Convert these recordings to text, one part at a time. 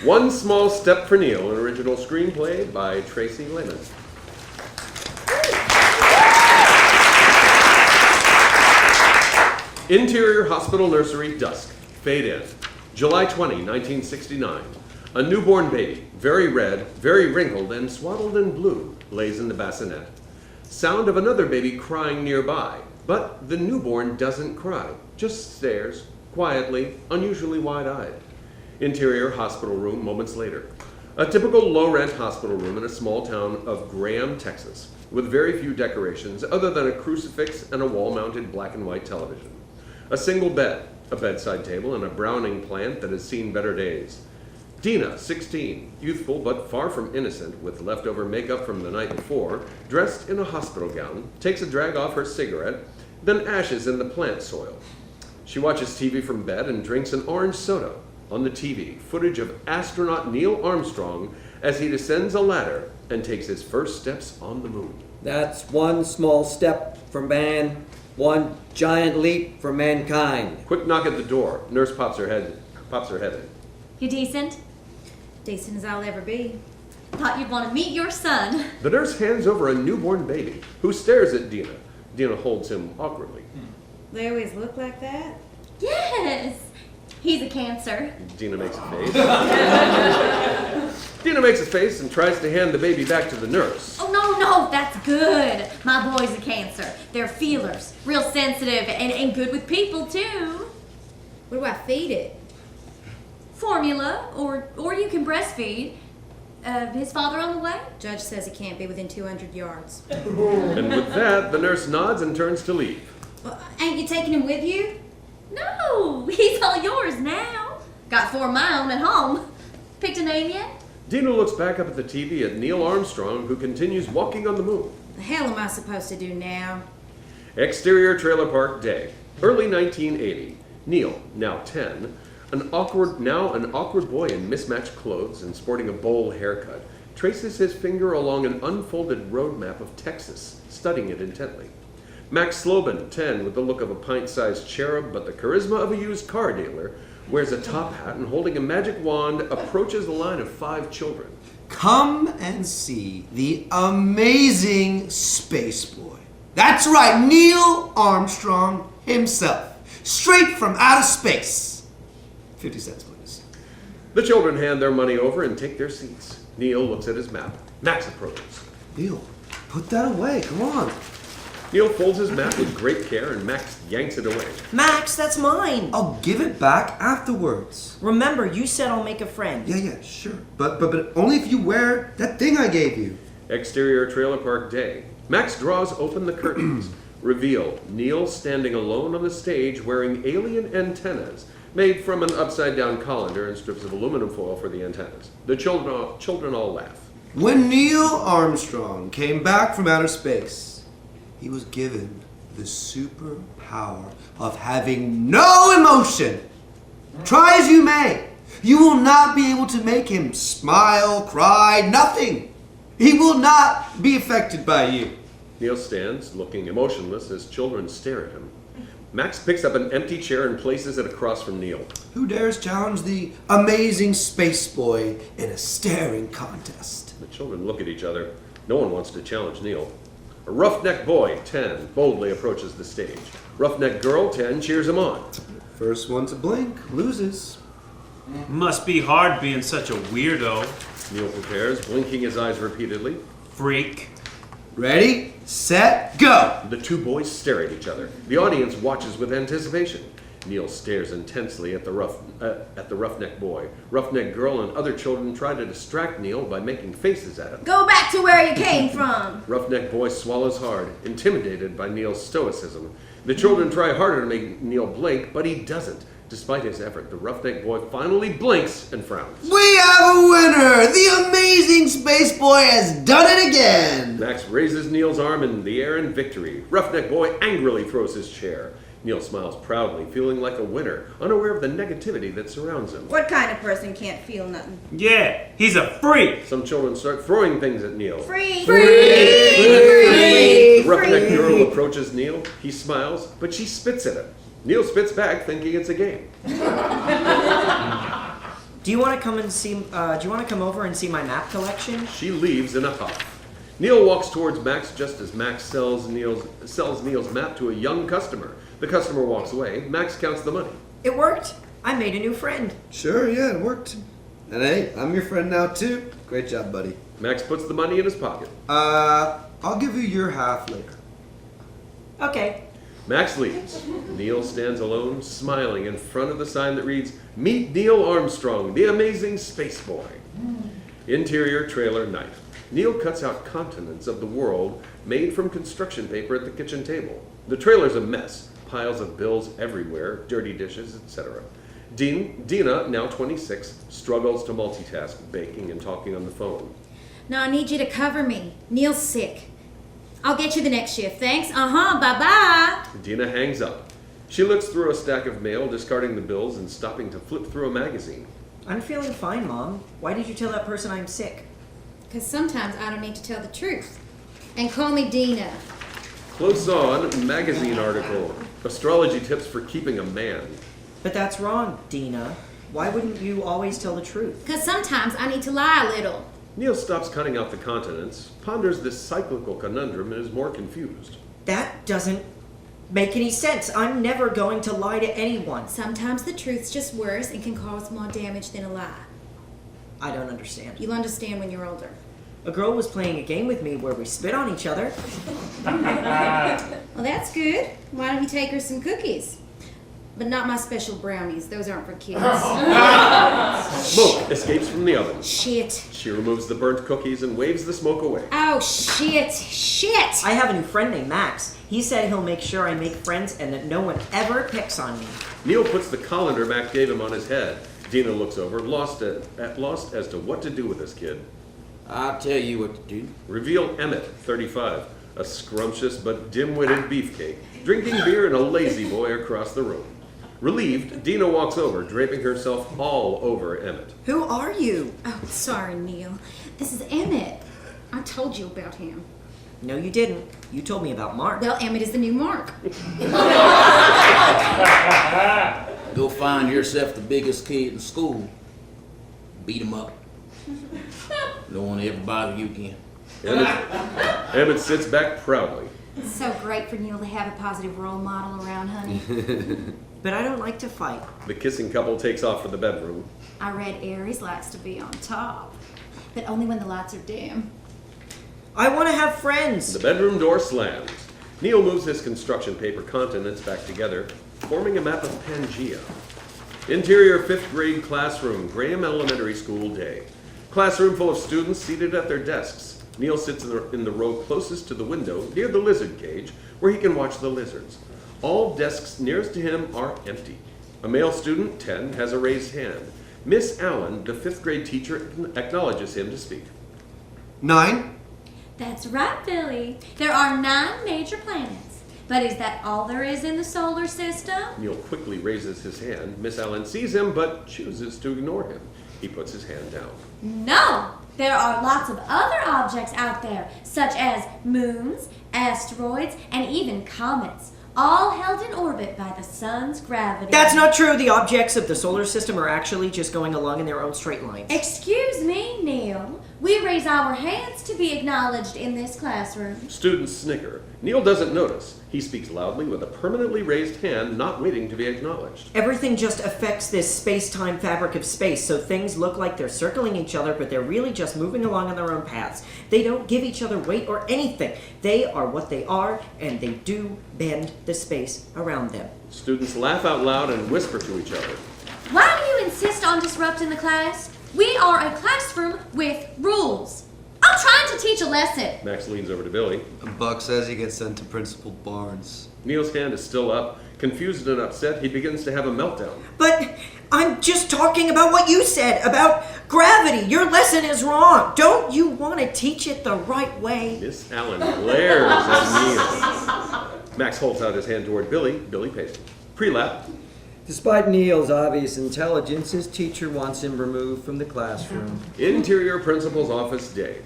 One Small Step for Neil, an original screenplay by Tracy Lehman. Interior Hospital Nursery, dusk. Fade in. July 20, 1969. A newborn baby, very red, very wrinkled, and swaddled in blue, lays in the bassinet. Sound of another baby crying nearby, but the newborn doesn't cry, just stares, quietly, unusually wide-eyed. Interior hospital room moments later. A typical low-rent hospital room in a small town of Graham, Texas, with very few decorations other than a crucifix and a wall-mounted black and white television. A single bed, a bedside table, and a Browning plant that has seen better days. Dina, 16, youthful but far from innocent, with leftover makeup from the night before, dressed in a hospital gown, takes a drag off her cigarette, then ashes in the plant soil. She watches TV from bed and drinks an orange soda. On the TV, footage of astronaut Neil Armstrong as he descends a ladder and takes his first steps on the moon. That's one small step for man, one giant leap for mankind. Quick knock at the door. Nurse pops her head in. You decent? Decent as I'll ever be. Thought you'd want to meet your son. The nurse hands over a newborn baby, who stares at Dina. Dina holds him awkwardly. They always look like that? Yes. He's a cancer. Dina makes a face. Dina makes a face and tries to hand the baby back to the nurse. Oh, no, that's good. My boy's a cancer. They're feelers, real sensitive, and good with people, too. What do I feed it? Formula, or you can breastfeed. His father on the way? Judge says he can't be within 200 yards. And with that, the nurse nods and turns to leave. Well, ain't you taking him with you? No, he's all yours now. Got 4 of my own at home. Picked a name yet? Dina looks back up at the TV at Neil Armstrong, who continues walking on the moon. The hell am I supposed to do now? Exterior trailer park day. Early 1980. Neil, now 10, an awkward boy in mismatched clothes and sporting a bowl haircut, traces his finger along an unfolded road map of Texas, studying it intently. Max Slobin, 10, with the look of a pint-sized cherub but the charisma of a used car dealer, wears a top hat and holding a magic wand approaches the line of 5 children. Come and see the amazing space boy. That's right, Neil Armstrong himself. Straight from outer space. 50 cents, please. The children hand their money over and take their seats. Neil looks at his map. Max approaches. Neil, put that away, come on. Neil folds his map with great care and Max yanks it away. Max, that's mine. I'll give it back afterwards. Remember, you said I'll make a friend. Yeah, sure. But only if you wear that thing I gave you. Exterior trailer park day. Max draws open the curtains. Reveal Neil standing alone on the stage wearing alien antennas made from an upside-down colander and strips of aluminum foil for the antennas. The children all laugh. When Neil Armstrong came back from outer space, he was given the superpower of having no emotion. Try as you may, you will not be able to make him smile, cry, nothing. He will not be affected by you. Neil stands, looking emotionless as children stare at him. Max picks up an empty chair and places it across from Neil. Who dares challenge the amazing space boy in a staring contest? The children look at each other. No one wants to challenge Neil. A roughneck boy, 10, boldly approaches the stage. Roughneck girl, 10, cheers him on. First one to blink loses. Must be hard being such a weirdo. Neil prepares, blinking his eyes repeatedly. Freak. Ready, set, go! The 2 boys stare at each other. The audience watches with anticipation. Neil stares intensely at the roughneck boy. Roughneck girl and other children try to distract Neil by making faces at him. Go back to where you came from. Roughneck boy swallows hard, intimidated by Neil's stoicism. The children try harder to make Neil blink, but he doesn't. Despite his effort, the roughneck boy finally blinks and frowns. We have a winner! The amazing space boy has done it again! Max raises Neil's arm in the air in victory. Roughneck boy angrily throws his chair. Neil smiles proudly, feeling like a winner, unaware of the negativity that surrounds him. What kind of person can't feel nothing? Yeah, he's a freak. Some children start throwing things at Neil. Free! The roughneck girl approaches Neil. He smiles, but she spits at him. Neil spits back, thinking it's a game. Do you want to come over and see my map collection? She leaves in a huff. Neil walks towards Max just as Max sells Neil's map to a young customer. The customer walks away. Max counts the money. It worked. I made a new friend. Sure, yeah, it worked. And hey, I'm your friend now too. Great job, buddy. Max puts the money in his pocket. I'll give you your half later. Okay. Max leaves. Neil stands alone, smiling in front of the sign that reads, "Meet Neil Armstrong, the amazing space boy." Interior trailer night. Neil cuts out continents of the world made from construction paper at the kitchen table. The trailer's a mess. Piles of bills everywhere, dirty dishes, etc. Dina, now 26, struggles to multitask, baking and talking on the phone. No, I need you to cover me. Neil's sick. I'll get you the next shift, thanks. Bye-bye. Dina hangs up. She looks through a stack of mail, discarding the bills and stopping to flip through a magazine. I'm feeling fine, Mom. Why did you tell that person I'm sick? Because sometimes I don't need to tell the truth. And call me Dina. Close on, magazine article. Astrology tips for keeping a man. But that's wrong, Dina. Why wouldn't you always tell the truth? Because sometimes I need to lie a little. Neil stops cutting out the continents, ponders this cyclical conundrum, and is more confused. That doesn't make any sense. I'm never going to lie to anyone. Sometimes the truth's just worse and can cause more damage than a lie. I don't understand. You'll understand when you're older. A girl was playing a game with me where we spit on each other. Well, that's good. Why don't you take her some cookies? But not my special brownies. Those aren't for kids. Smoke escapes from the oven. Shit. She removes the burnt cookies and waves the smoke away. Oh, shit. I have a new friend named Max. He said he'll make sure I make friends and that no one ever picks on me. Neil puts the colander Mac gave him on his head. Dina looks over, lost as to what to do with this kid. I'll tell you what to do. Reveal Emmett, 35, a scrumptious but dim-witted beefcake, drinking beer and a lazy boy across the room. Relieved, Dina walks over, draping herself all over Emmett. Who are you? Oh, sorry, Neil. This is Emmett. I told you about him. No, you didn't. You told me about Mark. Well, Emmett is the new Mark. Go find yourself the biggest kid in school. Beat him up. Don't want to ever bother you again. Emmett sits back proudly. It's so great for Neil to have a positive role model around, honey. But I don't like to fight. The kissing couple takes off for the bedroom. I read Aries likes to be on top, but only when the lights are dim. I want to have friends. The bedroom door slams. Neil moves his construction paper continents back together, forming a map of Pangea. Interior 5th grade classroom, Graham Elementary School day. Classroom full of students seated at their desks. Neil sits in the row closest to the window near the lizard cage where he can watch the lizards. All desks nearest to him are empty. A male student, 10, has a raised hand. Miss Allen, the 5th grade teacher, acknowledges him to speak. 9. That's right, Billy. There are 9 major planets. But is that all there is in the solar system? Neil quickly raises his hand. Miss Allen sees him but chooses to ignore him. He puts his hand down. No! There are lots of other objects out there, such as moons, asteroids, and even comets, all held in orbit by the sun's gravity. That's not true. The objects of the solar system are actually just going along in their own straight lines. Excuse me, Neil. We raise our hands to be acknowledged in this classroom. Students snicker. Neil doesn't notice. He speaks loudly with a permanently raised hand, not waiting to be acknowledged. Everything just affects this space-time fabric of space, so things look like they're circling each other, but they're really just moving along on their own paths. They don't give each other weight or anything. They are what they are, and they do bend the space around them. Students laugh out loud and whisper to each other. Why do you insist on disrupting the class? We are a classroom with rules. I'm trying to teach a lesson. Max leans over to Billy. Buck says he gets sent to Principal Barnes. Neil's hand is still up. Confused and upset, he begins to have a meltdown. But I'm just talking about what you said, about gravity. Your lesson is wrong. Don't you want to teach it the right way? Miss Allen glares at Neil. Max holds out his hand toward Billy. Billy pays him. Pre-lap. Despite Neil's obvious intelligence, his teacher wants him removed from the classroom. Interior principal's office day.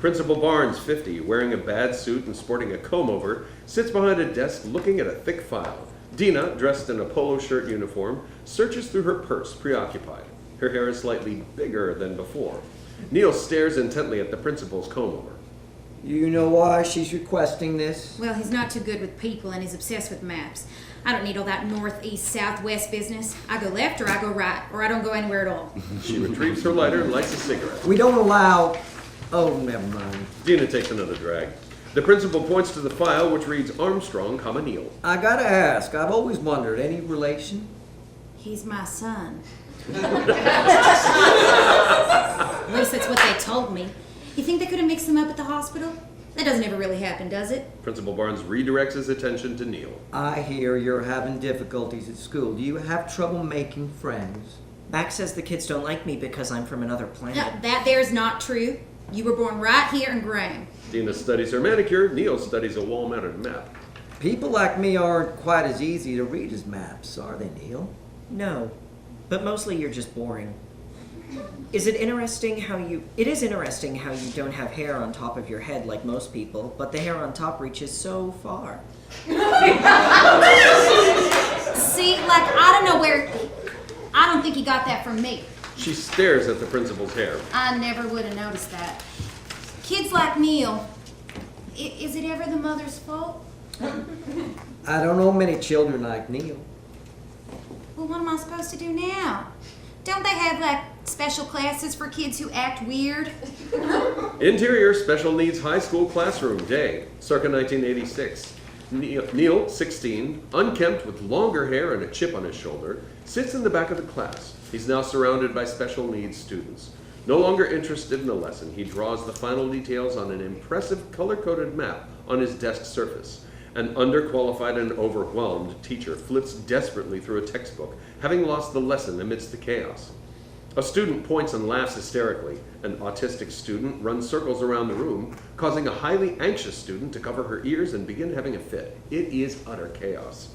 Principal Barnes, 50, wearing a bad suit and sporting a comb-over, sits behind a desk looking at a thick file. Dina, dressed in a polo shirt uniform, searches through her purse, preoccupied. Her hair is slightly bigger than before. Neil stares intently at the principal's comb-over. You know why she's requesting this? Well, he's not too good with people and he's obsessed with maps. I don't need all that north, east, south, west business. I go left or I go right, or I don't go anywhere at all. She retrieves her lighter and lights a cigarette. We don't allow... Oh, never mind. Dina takes another drag. The principal points to the file which reads Armstrong, Neil. I gotta ask, I've always wondered, any relation? He's my son. At least that's what they told me. You think they could have mixed them up at the hospital? That doesn't ever really happen, does it? Principal Barnes redirects his attention to Neil. I hear you're having difficulties at school. Do you have trouble making friends? Max says the kids don't like me because I'm from another planet. No, that there's not true. You were born right here in Graham. Dina studies her manicure. Neil studies a wall-mounted map. People like me aren't quite as easy to read as maps, are they, Neil? No, but mostly you're just boring. Is it interesting how you... It is interesting how you don't have hair on top of your head like most people, but the hair on top reaches so far. See, like, I don't know where... I don't think he got that from me. She stares at the principal's hair. I never would have noticed that. Kids like Neil, is it ever the mother's fault? I don't know many children like Neil. Well, what am I supposed to do now? Don't they have, like, special classes for kids who act weird? Interior Special Needs High School Classroom, day, circa 1986. Neil, 16, unkempt with longer hair and a chip on his shoulder, sits in the back of the class. He's now surrounded by special needs students. No longer interested in the lesson, he draws the final details on an impressive color-coded map on his desk surface. An underqualified and overwhelmed teacher flits desperately through a textbook, having lost the lesson amidst the chaos. A student points and laughs hysterically. An autistic student runs circles around the room, causing a highly anxious student to cover her ears and begin having a fit. It is utter chaos.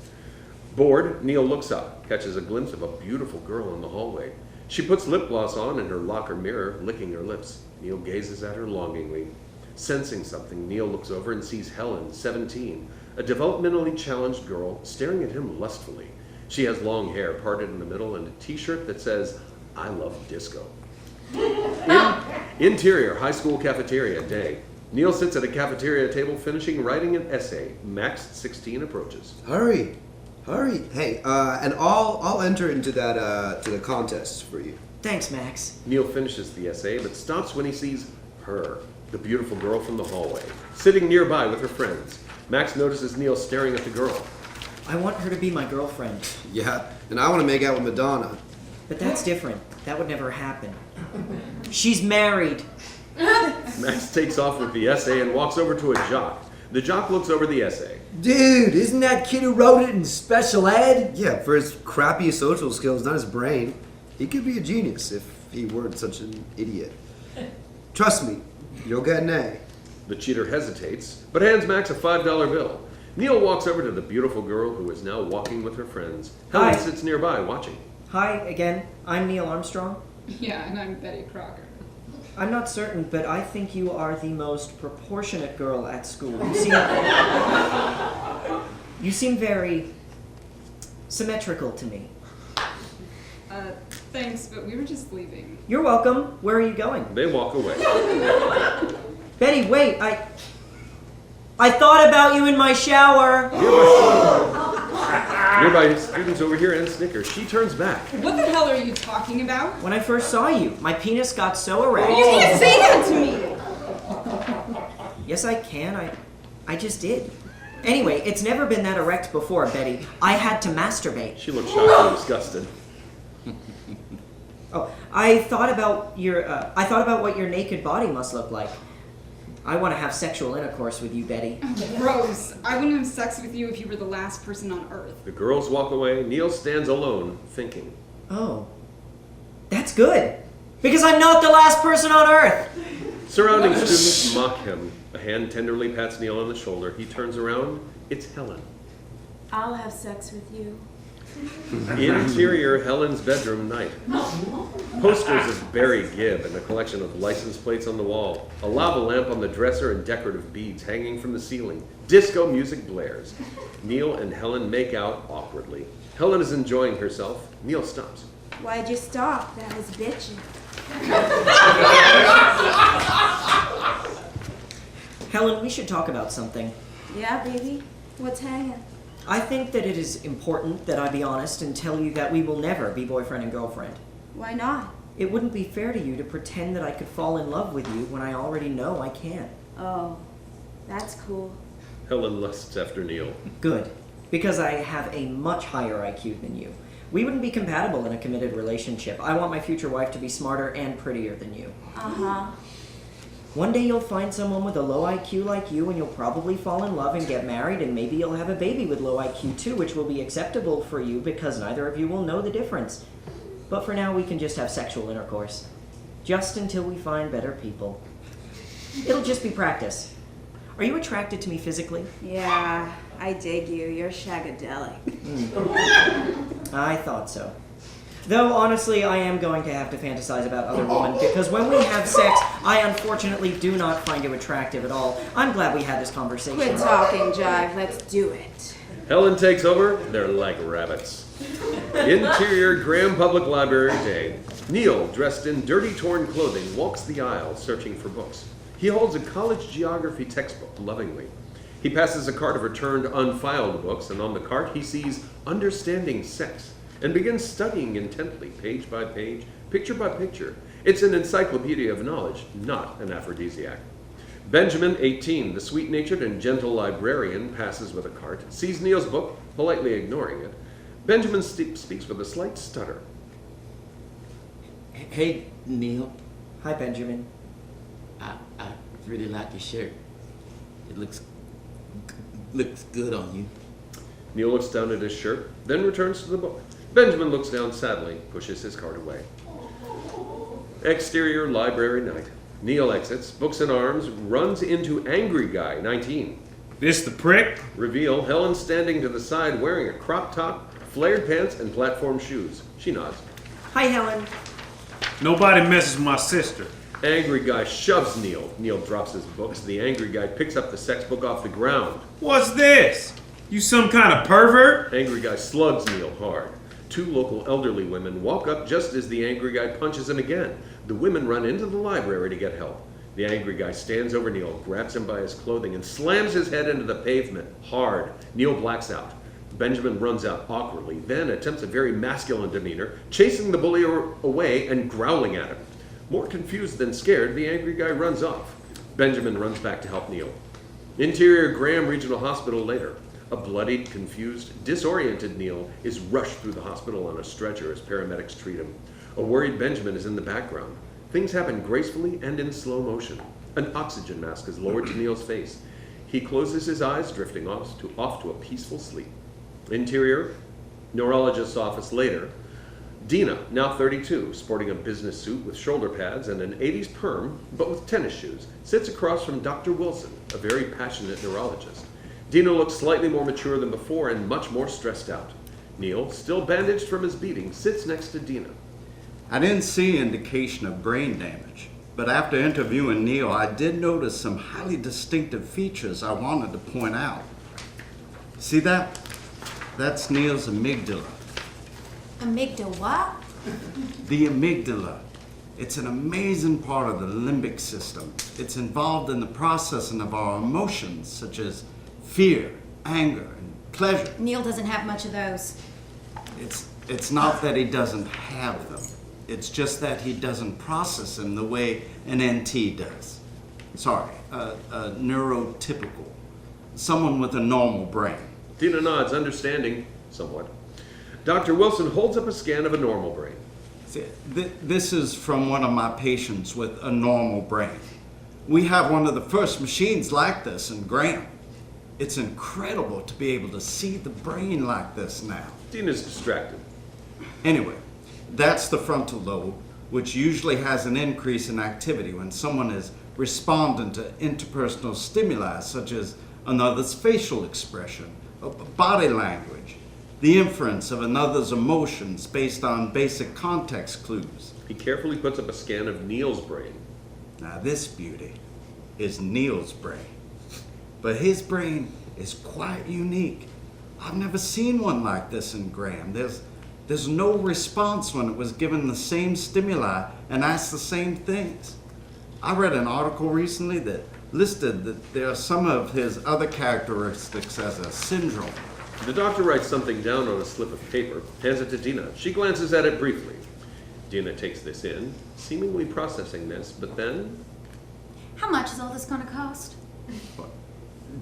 Bored, Neil looks up, catches a glimpse of a beautiful girl in the hallway. She puts lip gloss on in her locker mirror, licking her lips. Neil gazes at her longingly. Sensing something, Neil looks over and sees Helen, 17, a developmentally challenged girl, staring at him lustfully. She has long hair parted in the middle and a t-shirt that says, "I love disco." Interior high school cafeteria, day. Neil sits at a cafeteria table finishing writing an essay. Max, 16, approaches. Hurry. Hey, and I'll enter into that to the contest for you. Thanks, Max. Neil finishes the essay, but stops when he sees her, the beautiful girl from the hallway, sitting nearby with her friends. Max notices Neil staring at the girl. I want her to be my girlfriend. Yeah, and I want to make out with Madonna. But that's different. That would never happen. She's married. Max takes off with the essay and walks over to a jock. The jock looks over the essay. Dude, isn't that kid who wrote it in special ed? Yeah, for his crappy social skills, not his brain. He could be a genius if he weren't such an idiot. Trust me, you'll get an A. The cheater hesitates, but hands Max a $5 bill. Neil walks over to the beautiful girl who is now walking with her friends. Helen Hi. sits nearby, watching. Hi, again. I'm Neil Armstrong. Yeah, and I'm Betty Crocker. I'm not certain, but I think you are the most proportionate girl at school. You seem very symmetrical to me. Thanks, but we were just leaving. You're welcome. Where are you going? They walk away. Betty, wait, I thought about you in my shower. Nearby students over here and snicker. She turns back. What the hell are you talking about? When I first saw you, my penis got so erect. You can't say that to me! Yes, I can. I just did. Anyway, it's never been that erect before, Betty. I had to masturbate. She looks shocked and disgusted. Oh, I thought about what your naked body must look like. I want to have sexual intercourse with you, Betty. Gross. I wouldn't have sex with you if you were the last person on Earth. The girls walk away. Neil stands alone, thinking. Oh, that's good. Because I'm not the last person on Earth. Surrounding students mock him. A hand tenderly pats Neil on the shoulder. He turns around. It's Helen. I'll have sex with you. Interior Helen's bedroom, night. Posters of Barry Gibb and a collection of license plates on the wall. A lava lamp on the dresser and decorative beads hanging from the ceiling. Disco music blares. Neil and Helen make out awkwardly. Helen is enjoying herself. Neil stops. Why'd you stop? That was bitchin'. Helen, we should talk about something. Yeah, baby? What's hanging? I think that it is important that I be honest and tell you that we will never be boyfriend and girlfriend. Why not? It wouldn't be fair to you to pretend that I could fall in love with you when I already know I can't. Oh, that's cool. Helen lusts after Neil. Good, because I have a much higher IQ than you. We wouldn't be compatible in a committed relationship. I want my future wife to be smarter and prettier than you. Uh-huh. One day you'll find someone with a low IQ like you and you'll probably fall in love and get married, and maybe you'll have a baby with low IQ too, which will be acceptable for you because neither of you will know the difference. But for now we can just have sexual intercourse. Just until we find better people. It'll just be practice. Are you attracted to me physically? Yeah, I dig you. You're shagadelic. I thought so. Though, honestly, I am going to have to fantasize about other women, because when we have sex, I unfortunately do not find you attractive at all. I'm glad we had this conversation. Quit talking, Jive. Let's do it. Helen takes over. They're like rabbits. Interior Graham Public Library day. Neil, dressed in dirty, torn clothing, walks the aisle searching for books. He holds a college geography textbook lovingly. He passes a cart of returned, unfiled books, and on the cart he sees Understanding Sex, and begins studying intently, page by page, picture by picture. It's an encyclopedia of knowledge, not an aphrodisiac. Benjamin, 18, the sweet-natured and gentle librarian, passes with a cart, sees Neil's book, politely ignoring it. Benjamin speaks with a slight stutter. Hey, Neil. Hi, Benjamin. I really like your shirt. It looks good on you. Neil looks down at his shirt, then returns to the book. Benjamin looks down sadly, pushes his cart away. Exterior library night. Neil exits, books in arms, runs into Angry Guy, 19. This the prick? Reveal, Helen standing to the side wearing a crop top, flared pants, and platform shoes. She nods. Hi, Helen. Nobody messes with my sister. Angry Guy shoves Neil. Neil drops his books. The Angry Guy picks up the sex book off the ground. What's this? You some kind of pervert? Angry Guy slugs Neil hard. Two local elderly women walk up just as the Angry Guy punches him again. The women run into the library to get help. The Angry Guy stands over Neil, grabs him by his clothing, and slams his head into the pavement hard. Neil blacks out. Benjamin runs out awkwardly, then attempts a very masculine demeanor, chasing the bully away and growling at him. More confused than scared, the Angry Guy runs off. Benjamin runs back to help Neil. Interior Graham Regional Hospital later. A bloodied, confused, disoriented Neil is rushed through the hospital on a stretcher as paramedics treat him. A worried Benjamin is in the background. Things happen gracefully and in slow motion. An oxygen mask is lowered to Neil's face. He closes his eyes, drifting off to a peaceful sleep. Interior, neurologist's office later. Dina, now 32, sporting a business suit with shoulder pads and an 80s perm, but with tennis shoes, sits across from Dr. Wilson, a very passionate neurologist. Dina looks slightly more mature than before and much more stressed out. Neil, still bandaged from his beating, sits next to Dina. I didn't see indication of brain damage, but after interviewing Neil, I did notice some highly distinctive features I wanted to point out. See that? That's Neil's amygdala. Amygdala what? The amygdala. It's an amazing part of the limbic system. It's involved in the processing of our emotions, such as fear, anger, and pleasure. Neil doesn't have much of those. It's not that he doesn't have them. It's just that he doesn't process them the way an NT does. Sorry, a neurotypical. Someone with a normal brain. Dina nods, understanding somewhat. Dr. Wilson holds up a scan of a normal brain. See, this is from one of my patients with a normal brain. We have one of the first machines like this in Graham. It's incredible to be able to see the brain like this now. Dina's distracted. Anyway, that's the frontal lobe, which usually has an increase in activity when someone is responding to interpersonal stimuli such as another's facial expression, body language, the inference of another's emotions based on basic context clues. He carefully puts up a scan of Neil's brain. Now this beauty is Neil's brain. But his brain is quite unique. I've never seen one like this in Graham. There's There's no response when it was given the same stimuli and asked the same things. I read an article recently that listed that there are some of his other characteristics as a syndrome. The doctor writes something down on a slip of paper, hands it to Dina. She glances at it briefly. Dina takes this in, seemingly processing this, but then... How much is all this gonna cost?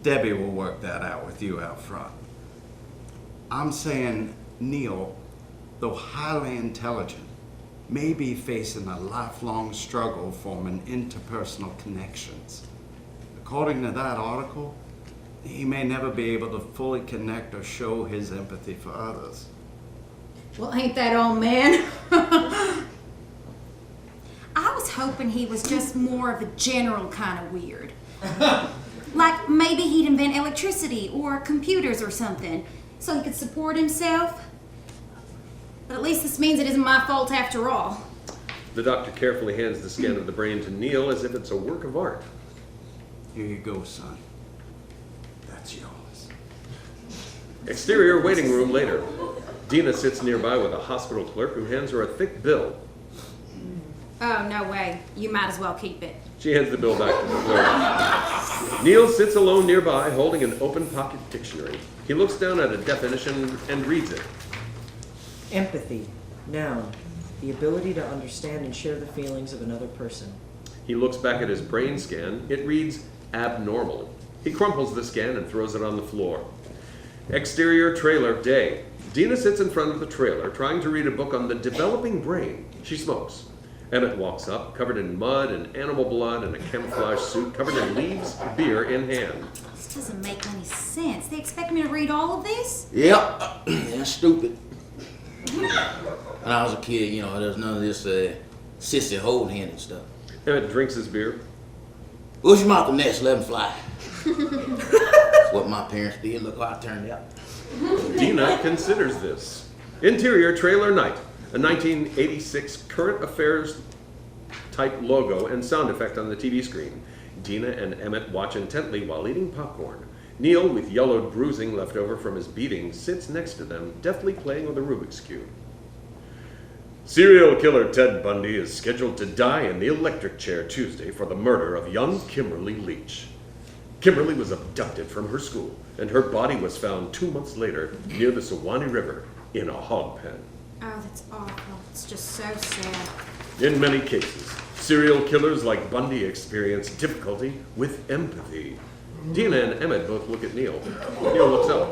Debbie will work that out with you out front. I'm saying Neil, though highly intelligent, may be facing a lifelong struggle forming interpersonal connections. According to that article, he may never be able to fully connect or show his empathy for others. Well, ain't that all, man? I was hoping he was just more of a general kind of weird. Like maybe he'd invent electricity or computers or something so he could support himself. But at least this means it isn't my fault after all. The doctor carefully hands the scan of the brain to Neil as if it's a work of art. Here you go, son. That's yours. Exterior waiting room later. Dina sits nearby with a hospital clerk who hands her a thick bill. Oh, no way. You might as well keep it. She hands the bill back to the clerk. Neil sits alone nearby holding an open pocket dictionary. He looks down at a definition and reads it. Empathy. Noun. The ability to understand and share the feelings of another person. He looks back at his brain scan. It reads abnormal. He crumples the scan and throws it on the floor. Exterior trailer day. Dina sits in front of the trailer trying to read a book on the developing brain. She smokes. Emmett walks up, covered in mud and animal blood and a camouflage suit covered in leaves, beer in hand. This doesn't make any sense. They expect me to read all of this? Yep, that's stupid. When I was a kid, you know, there's none of this sissy holding hand and stuff. Emmett drinks his beer. Push him out the nest, let him fly. That's what my parents did. Look how I turned out. Dina considers this. Interior trailer night. A 1986 current affairs type logo and sound effect on the TV screen. Dina and Emmett watch intently while eating popcorn. Neil, with yellowed bruising left over from his beating, sits next to them, deftly playing with a Rubik's Cube. Serial killer Ted Bundy is scheduled to die in the electric chair Tuesday for the murder of young Kimberly Leach. Kimberly was abducted from her school, and her body was found 2 months later near the Suwannee River in a hog pen. Oh, that's awful. It's just so sad. In many cases, serial killers like Bundy experience difficulty with empathy. Dina and Emmett both look at Neil. Neil looks up.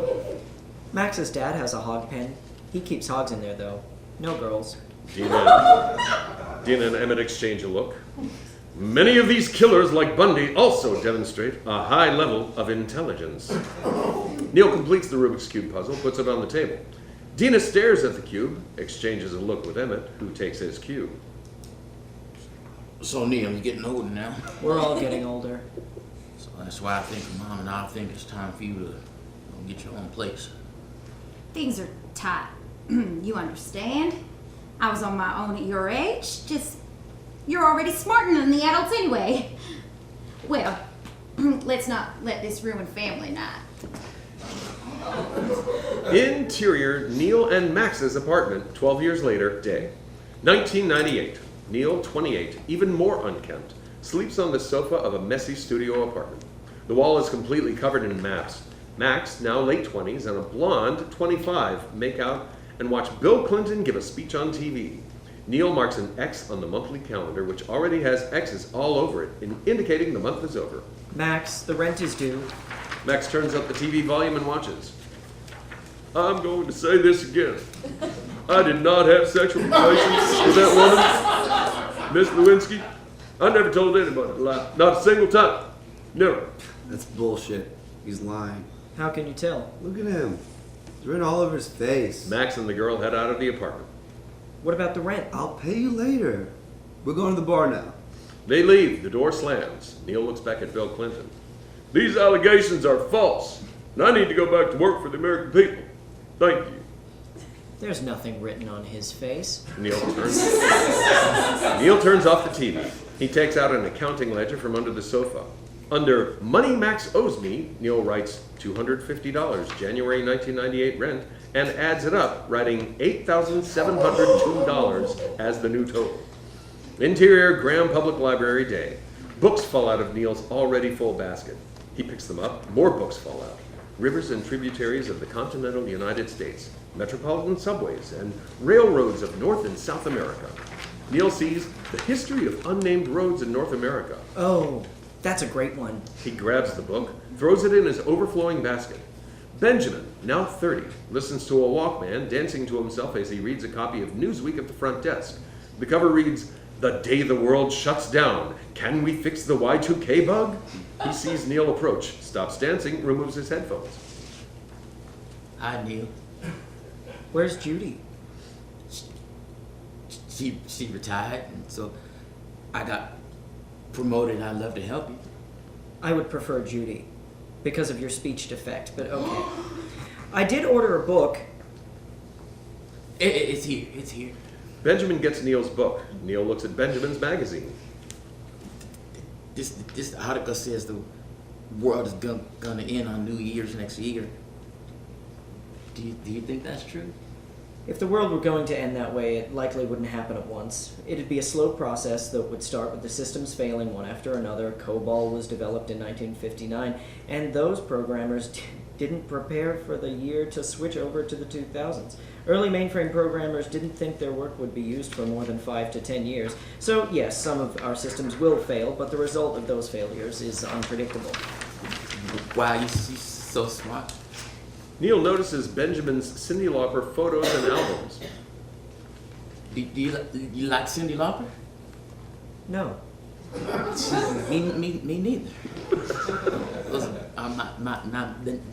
Max's dad has a hog pen. He keeps hogs in there, though. No girls. Dina and Emmett exchange a look. Many of these killers, like Bundy, also demonstrate a high level of intelligence. Neil completes the Rubik's Cube puzzle, puts it on the table. Dina stares at the cube, exchanges a look with Emmett, who takes his cube. So, Neil, you're getting older now. We're all getting older. So that's why I think Mom and I think it's time for you to get your own place. Things are tight. You understand? I was on my own at your age. Just, you're already smarter than the adults anyway. Well, let's not let this ruin family night. Interior, Neil and Max's apartment, 12 years later, day. 1998. Neil, 28, even more unkempt, sleeps on the sofa of a messy studio apartment. The wall is completely covered in maps. Max, now late 20s, and a blonde, 25, make out and watch Bill Clinton give a speech on TV. Neil marks an X on the monthly calendar, which already has X's all over it, indicating the month is over. Max, the rent is due. Max turns up the TV volume and watches. I'm going to say this again. I did not have sexual relations with that woman, Miss Lewinsky. I never told anybody to lie. Not a single time. Never. That's bullshit. He's lying. How can you tell? Look at him. It's written all over his face. Max and the girl head out of the apartment. What about the rent? I'll pay you later. We're going to the bar now. They leave. The door slams. Neil looks back at Bill Clinton. These allegations are false, and I need to go back to work for the American people. Thank you. There's nothing written on his face. Neil turns off the TV. He takes out an accounting ledger from under the sofa. Under Money Max Owes Me, Neil writes $250, January 1998 rent, and adds it up, writing $8,702 as the new total. Interior Graham Public Library day. Books fall out of Neil's already full basket. He picks them up, more books fall out. Rivers and tributaries of the continental United States, metropolitan subways, and railroads of North and South America. Neil sees The History of Unnamed Roads in North America. Oh, that's a great one. He grabs the book, throws it in his overflowing basket. Benjamin, now 30, listens to a Walkman, dancing to himself as he reads a copy of Newsweek at the front desk. The cover reads, "The Day the World Shuts Down. Can we fix the Y2K bug?" He sees Neil approach, stops dancing, removes his headphones. Hi, Neil. Where's Judy? She retired, and so I got promoted. I'd love to help you. I would prefer Judy, because of your speech defect, but okay. I did order a book. It's here. It's here. Benjamin gets Neil's book. Neil looks at Benjamin's magazine. This article says the world is gonna end on New Year's next year. Do you think that's true? If the world were going to end that way, it likely wouldn't happen at once. It'd be a slow process that would start with the systems failing one after another. COBOL was developed in 1959, and those programmers didn't prepare for the year to switch over to the 2000s. Early mainframe programmers didn't think their work would be used for more than 5 to 10 years. So yes, some of our systems will fail, but the result of those failures is unpredictable. Wow, you're so smart. Neil notices Benjamin's Cyndi Lauper photos and albums. Do you like Cyndi Lauper? No. Me neither. Those are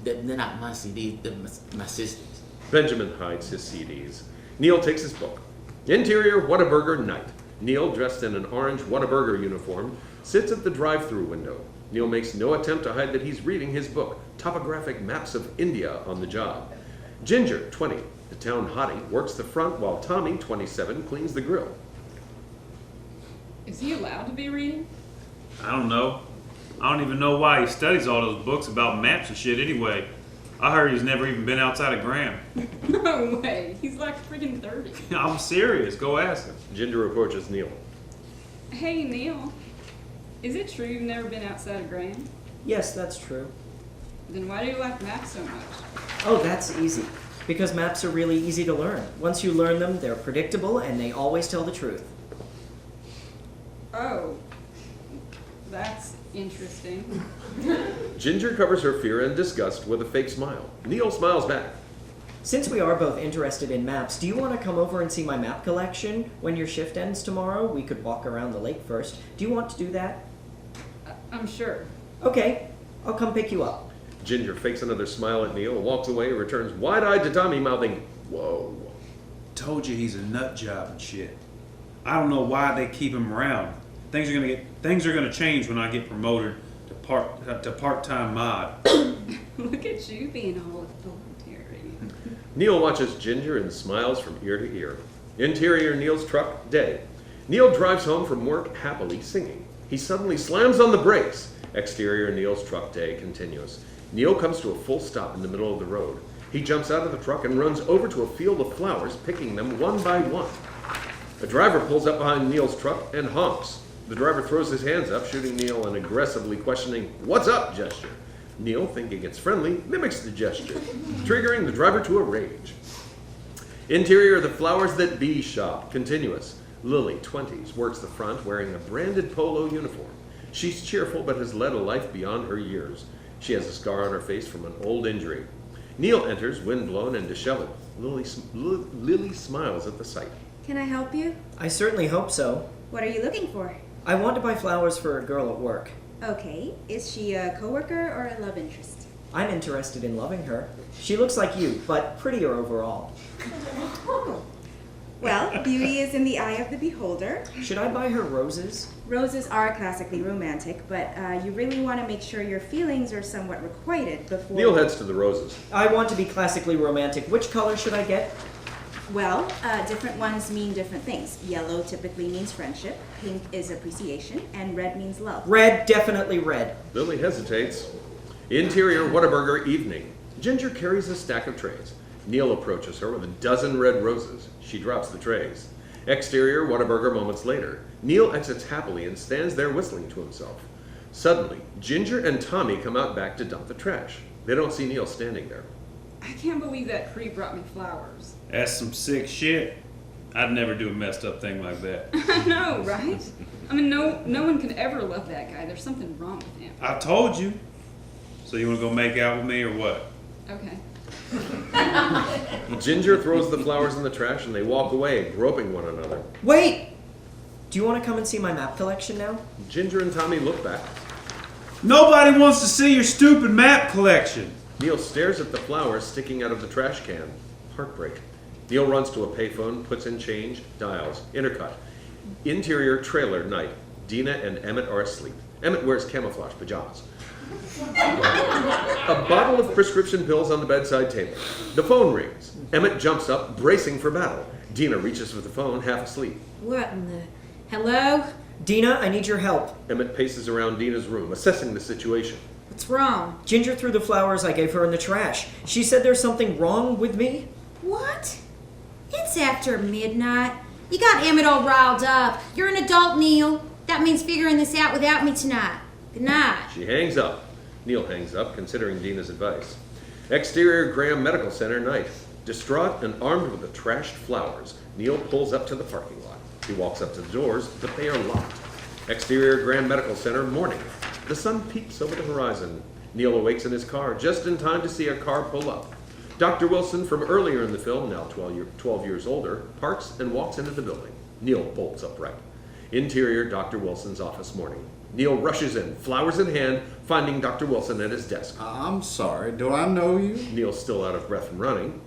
they're not my CDs, they're my sister's. Benjamin hides his CDs. Neil takes his book. Interior Whataburger night. Neil, dressed in an orange Whataburger uniform, sits at the drive-through window. Neil makes no attempt to hide that he's reading his book, Topographic Maps of India, on the job. Ginger, 20, the town hottie, works the front while Tommy, 27, cleans the grill. Is he allowed to be reading? I don't know. I don't even know why he studies all those books about maps and shit anyway. I heard he's never even been outside of Graham. No way. He's like freaking 30. I'm serious. Go ask him. Ginger approaches Neil. Hey, Neil. Is it true you've never been outside of Graham? Yes, that's true. Then why do you like maps so much? Oh, that's easy. Because maps are really easy to learn. Once you learn them, they're predictable and they always tell the truth. Oh. That's interesting. Ginger covers her fear and disgust with a fake smile. Neil smiles back. Since we are both interested in maps, do you want to come over and see my map collection when your shift ends tomorrow? We could walk around the lake first. Do you want to do that? I'm sure. Okay, I'll come pick you up. Ginger fakes another smile at Neil, walks away, and returns wide-eyed to Tommy, mouthing, "Whoa." Told you he's a nut job and shit. I don't know why they keep him around. Things are gonna change when I get promoted to part-time mod. Look at you being all authoritarian. Neil watches Ginger and smiles from ear to ear. Interior Neil's truck, day. Neil drives home from work happily singing. He suddenly slams on the brakes. Exterior Neil's truck, day continues. Neil comes to a full stop in the middle of the road. He jumps out of the truck and runs over to a field of flowers, picking them one by one. A driver pulls up behind Neil's truck and honks. The driver throws his hands up, shooting Neil an aggressively questioning, "What's up?" gesture. Neil, thinking it's friendly, mimics the gesture, triggering the driver to a rage. Interior The Flowers That Be shop, continuous. Lily, 20s, works the front wearing a branded polo uniform. She's cheerful but has led a life beyond her years. She has a scar on her face from an old injury. Neil enters, windblown and disheveled. Lily smiles at the sight. Can I help you? I certainly hope so. What are you looking for? I want to buy flowers for a girl at work. Okay. Is she a coworker or a love interest? I'm interested in loving her. She looks like you, but prettier overall. Well, beauty is in the eye of the beholder. Should I buy her roses? Roses are classically romantic, but you really want to make sure your feelings are somewhat requited before... Neil heads to the roses. I want to be classically romantic. Which color should I get? Well, different ones mean different things. Yellow typically means friendship, pink is appreciation, and red means love. Red, definitely red. Lily hesitates. Interior Whataburger evening. Ginger carries a stack of trays. Neil approaches her with a dozen red roses. She drops the trays. Exterior Whataburger moments later. Neil exits happily and stands there whistling to himself. Suddenly, Ginger and Tommy come out back to dump the trash. They don't see Neil standing there. I can't believe that creep brought me flowers. That's some sick shit. I'd never do a messed up thing like that. I know, right? I mean, no one could ever love that guy. There's something wrong with him. I told you. So you want to go make out with me or what? Okay. Ginger throws the flowers in the trash and they walk away, groping one another. Wait! Do you want to come and see my map collection now? Ginger and Tommy look back. Nobody wants to see your stupid map collection. Neil stares at the flowers sticking out of the trash can. Heartbreak. Neil runs to a payphone, puts in change, dials. Intercut. Interior trailer night. Dina and Emmett are asleep. Emmett wears camouflage pajamas. A bottle of prescription pills on the bedside table. The phone rings. Emmett jumps up, bracing for battle. Dina reaches for the phone, half asleep. What in the... Hello? Dina, I need your help. Emmett paces around Dina's room, assessing the situation. What's wrong? Ginger threw the flowers I gave her in the trash. She said there's something wrong with me. What? It's after midnight. You got Emmett all riled up. You're an adult, Neil. That means figuring this out without me tonight. Good night. She hangs up. Neil hangs up, considering Dina's advice. Exterior Graham Medical Center night. Distraught and armed with the trashed flowers, Neil pulls up to the parking lot. He walks up to the doors, but they are locked. Exterior Graham Medical Center morning. The sun peeps over the horizon. Neil awakes in his car just in time to see a car pull up. Dr. Wilson from earlier in the film, now 12 years older, parks and walks into the building. Neil bolts upright. Interior Dr. Wilson's office morning. Neil rushes in, flowers in hand, finding Dr. Wilson at his desk. I'm sorry, do I know you? Neil's still out of breath from running.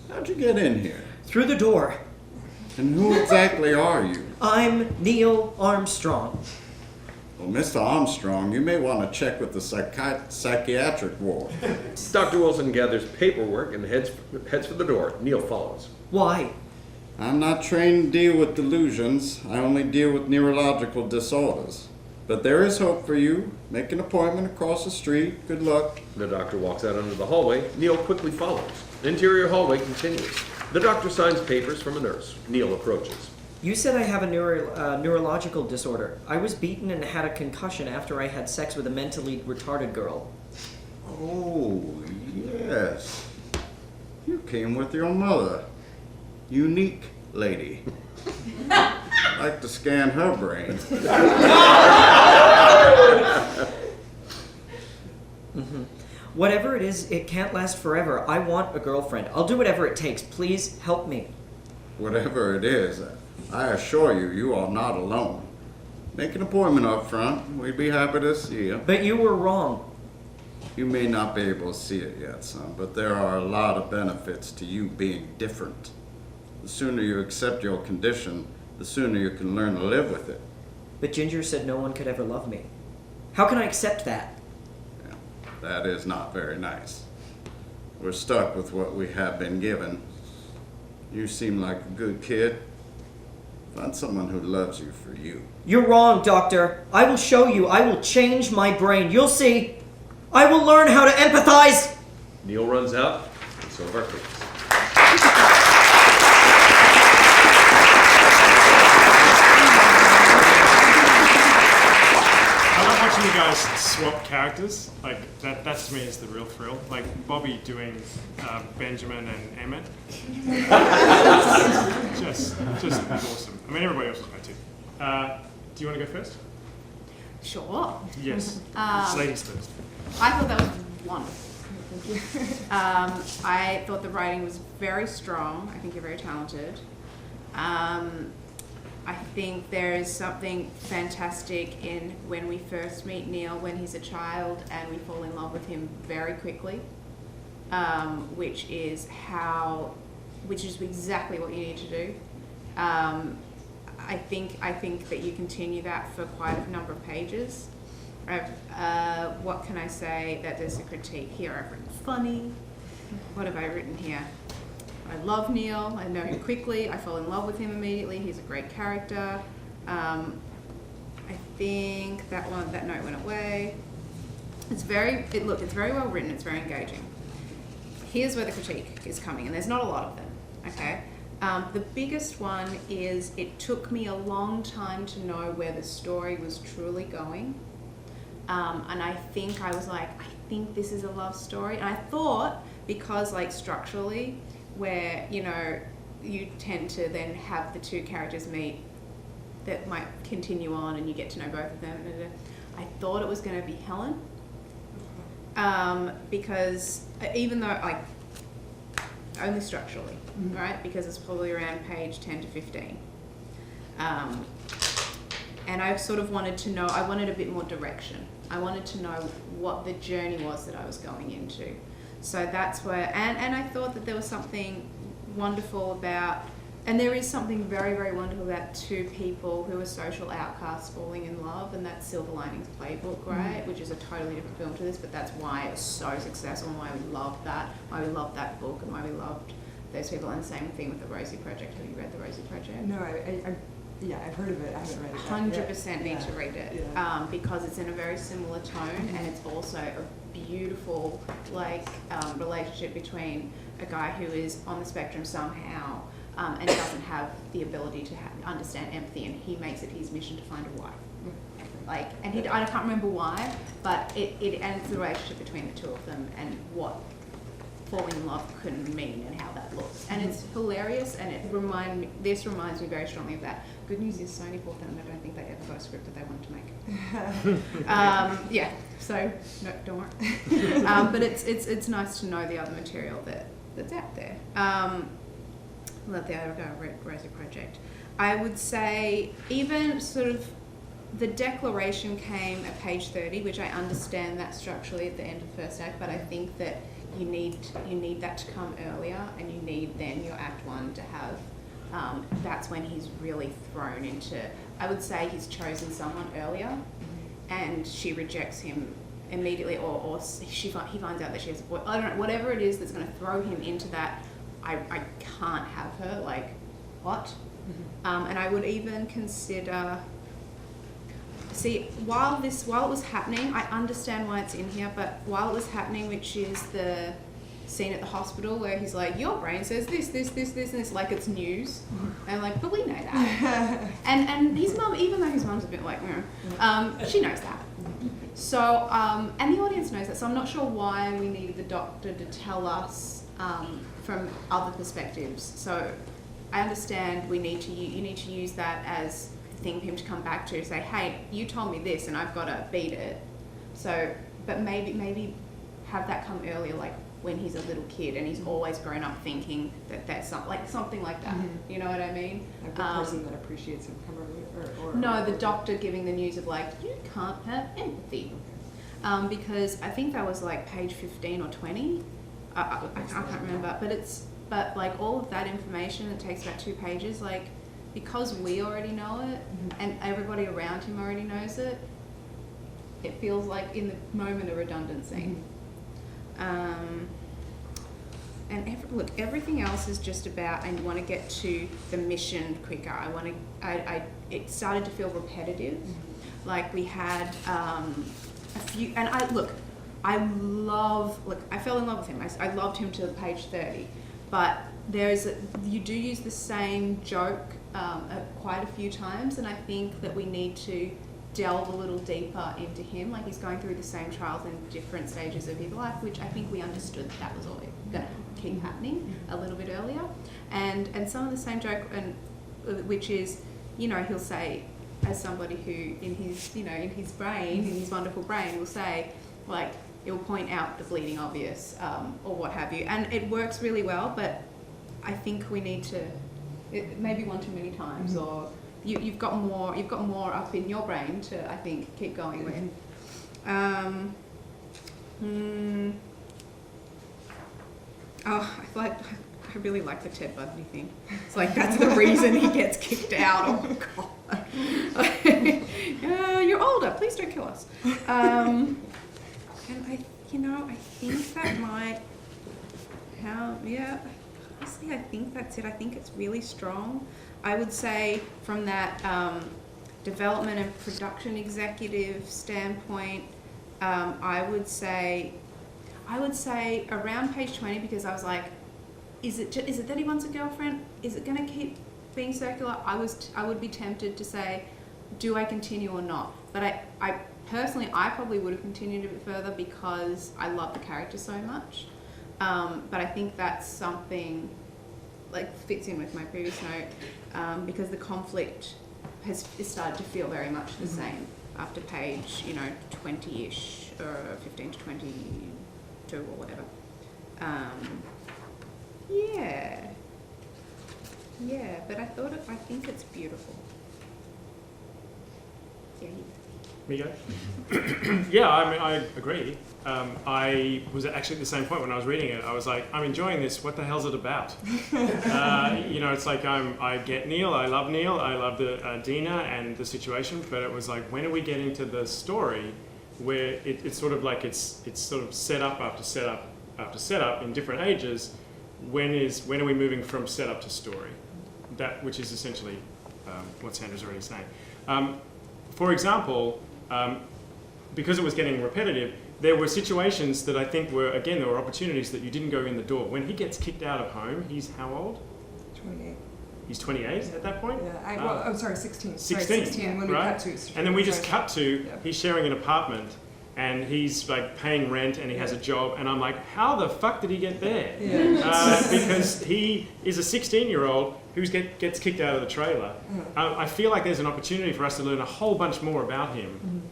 How'd you get in here? Through the door. And who exactly are you? I'm Neil Armstrong. Well, Mr. Armstrong, you may want to check with the psychiatric ward. Dr. Wilson gathers paperwork and heads for the door. Neil follows. Why? I'm not trained to deal with delusions. I only deal with neurological disorders. But there is hope for you. Make an appointment across the street. Good luck. The doctor walks out into the hallway. Neil quickly follows. Interior hallway continues. The doctor signs papers from a nurse. Neil approaches. You said I have a neurological disorder. I was beaten and had a concussion after I had sex with a mentally retarded girl. Oh, yes. You came with your mother. Unique lady. I'd like to scan her brain. Whatever it is, it can't last forever. I want a girlfriend. I'll do whatever it takes. Please help me. Whatever it is, I assure you, you are not alone. Make an appointment up front. We'd be happy to see you. But you were wrong. You may not be able to see it yet, son, but there are a lot of benefits to you being different. The sooner you accept your condition, the sooner you can learn to live with it. But Ginger said no one could ever love me. How can I accept that? Yeah, that is not very nice. We're stuck with what we have been given. You seem like a good kid. Find someone who loves you for you. You're wrong, Doctor. I will show you. I will change my brain. You'll see. I will learn how to empathize. Neil runs out, and so have our kids. I love watching you guys swap characters. Like that to me is the real thrill. Like Bobby doing Benjamin and Emmett. just awesome. I mean, everybody else was great too. Do you want to go first? Sure. Yes. It's ladies first. I thought that was wonderful. I thought the writing was very strong. I think you're very talented. I think there is something fantastic in when we first meet Neil when he's a child and we fall in love with him very quickly, which is exactly what you need to do. I think that you continue that for quite a number of pages. What can I say that there's a critique here? I've written funny. What have I written here? love Neil. I know him quickly. I fall in love with him immediately. He's a great character. I think that note went away. It's very well written. It's very engaging. Here's where the critique is coming, and there's not a lot of them. Okay. The biggest one is it took me a long time to know where the story was truly going. And I think I was like, I think this is a love story. And I thought, because like structurally, where, you know, you tend to then have the two characters meet that might continue on and you get to know both of them. I thought it was going to be Helen. Because even though, like, only structurally, right? Because it's probably around page 10 to 15. And I sort of wanted to know, I wanted a bit more direction. I wanted to know what the journey was that I was going into. So that's where, and I thought that there was something wonderful about, and there is something very, very wonderful about two people who are social outcasts falling in love, and that's Silver Linings Playbook, right? Which is a totally different film to this, but that's why it was so successful and why we loved that, that book, and why we loved those people. And the same thing with the Rosie Project. Have you read the Rosie Project? No, yeah, I've heard of it. I haven't read it. 100% need to read it, because it's in a very similar tone, and it's also a beautiful relationship between a guy who is on the spectrum somehow and doesn't have the ability to understand empathy, and he makes it his mission to find a wife. I can't remember why, but it ends the relationship between the two of them and what falling in love could mean and how that looks. And it's hilarious, and this reminds me very strongly of that. Good news is Sony bought them, and I don't think they ever got a script that they wanted to make. So no, don't worry. But it's nice to know the other material that's out there. Let the other Rosie Project. I would say even sort of the declaration came at page 30, which I understand that structurally at the end of the first act, but I think that you need that to come earlier, and you need then your act one to have, that's when he's really thrown into, I would say he's chosen someone earlier, and she rejects him immediately, or he finds out that she has a boy. I don't know, whatever it is that's going to throw him into that, I can't have her, like, what? And I would even consider, while it was happening, I understand why it's in here, but while it was happening, which is the scene at the hospital where he's like, your brain says this, and it's like it's news. And I'm like, but we know that. and his mum, even though his mum's a bit like, she knows that. So, and the audience knows that, so I'm not sure why we needed the doctor to tell us from other perspectives. So I understand you need to use that as thing for him to come back to say, hey, you told me this and I've got to beat it. So, but maybe have that come earlier, like when he's a little kid and he's always grown up thinking that that's something like that. You know what I mean? Like the person that appreciates him come earlier, no, the doctor giving the news of like, you can't have empathy. Because I think that was like page 15 or 20. I can't remember, but like all of that information, it takes about 2 pages, like, because we already know it and everybody around him already knows it, it feels like in the moment a redundancy. And everything else is just about, I want to get to the mission quicker. It started to feel repetitive. Like we had a few, and I fell in love with him. I loved him to page 30, but you do use the same joke quite a few times, and I think that we need to delve a little deeper into him. Like he's going through the same trials in different stages of his life, which I think we understood that was always going to keep happening a little bit earlier, and some of the same joke, and which is, he'll say, as somebody who in his brain, in his wonderful brain, will say, like, it will point out the bleeding obvious, or what have you, and it works really well. But I think we need to, maybe one too many times, or you've got more up in your brain to, I think, keep going with. I really like the Ted Bundy thing. It's like that's the reason he gets kicked out. Oh my god! You're older. Please don't kill us. And I think that might. honestly, I think that's it. I think it's really strong. I would say from that development and production executive standpoint, I would say around page 20, because I was like, is it that he wants a girlfriend? Is it going to keep being circular? I would be tempted to say, do I continue or not? But I personally, I probably would have continued a bit further because I love the character so much. But I think that's something like fits in with my previous note, because the conflict has started to feel very much the same after page 20-ish or 15 to 22 or whatever. Yeah, but I think it's beautiful. Yeah. Me go? Yeah, I mean, I agree. I was actually at the same point when I was reading it. I was like, I'm enjoying this. What the hell's it about? It's like I get Neil. I love the Dina and the situation. But it was like, when do we get into the story where it's sort of like it's sort of set up after set up after set up in different ages? When are we moving from setup to story? That which is essentially what Sandra's already saying. For example, because it was getting repetitive, there were situations that I think there were opportunities that you didn't go in the door. When he gets kicked out of home, he's how old? 28. He's 28 at that point? Yeah, sorry, 16. 16, when we right? cut to. And then we just cut to, he's sharing an apartment, and he's like paying rent, and he has a job, and I'm like, how the fuck did he get there? Yeah. Because he is a 16-year-old who gets kicked out of the trailer. I feel like there's an opportunity for us to learn a whole bunch more about him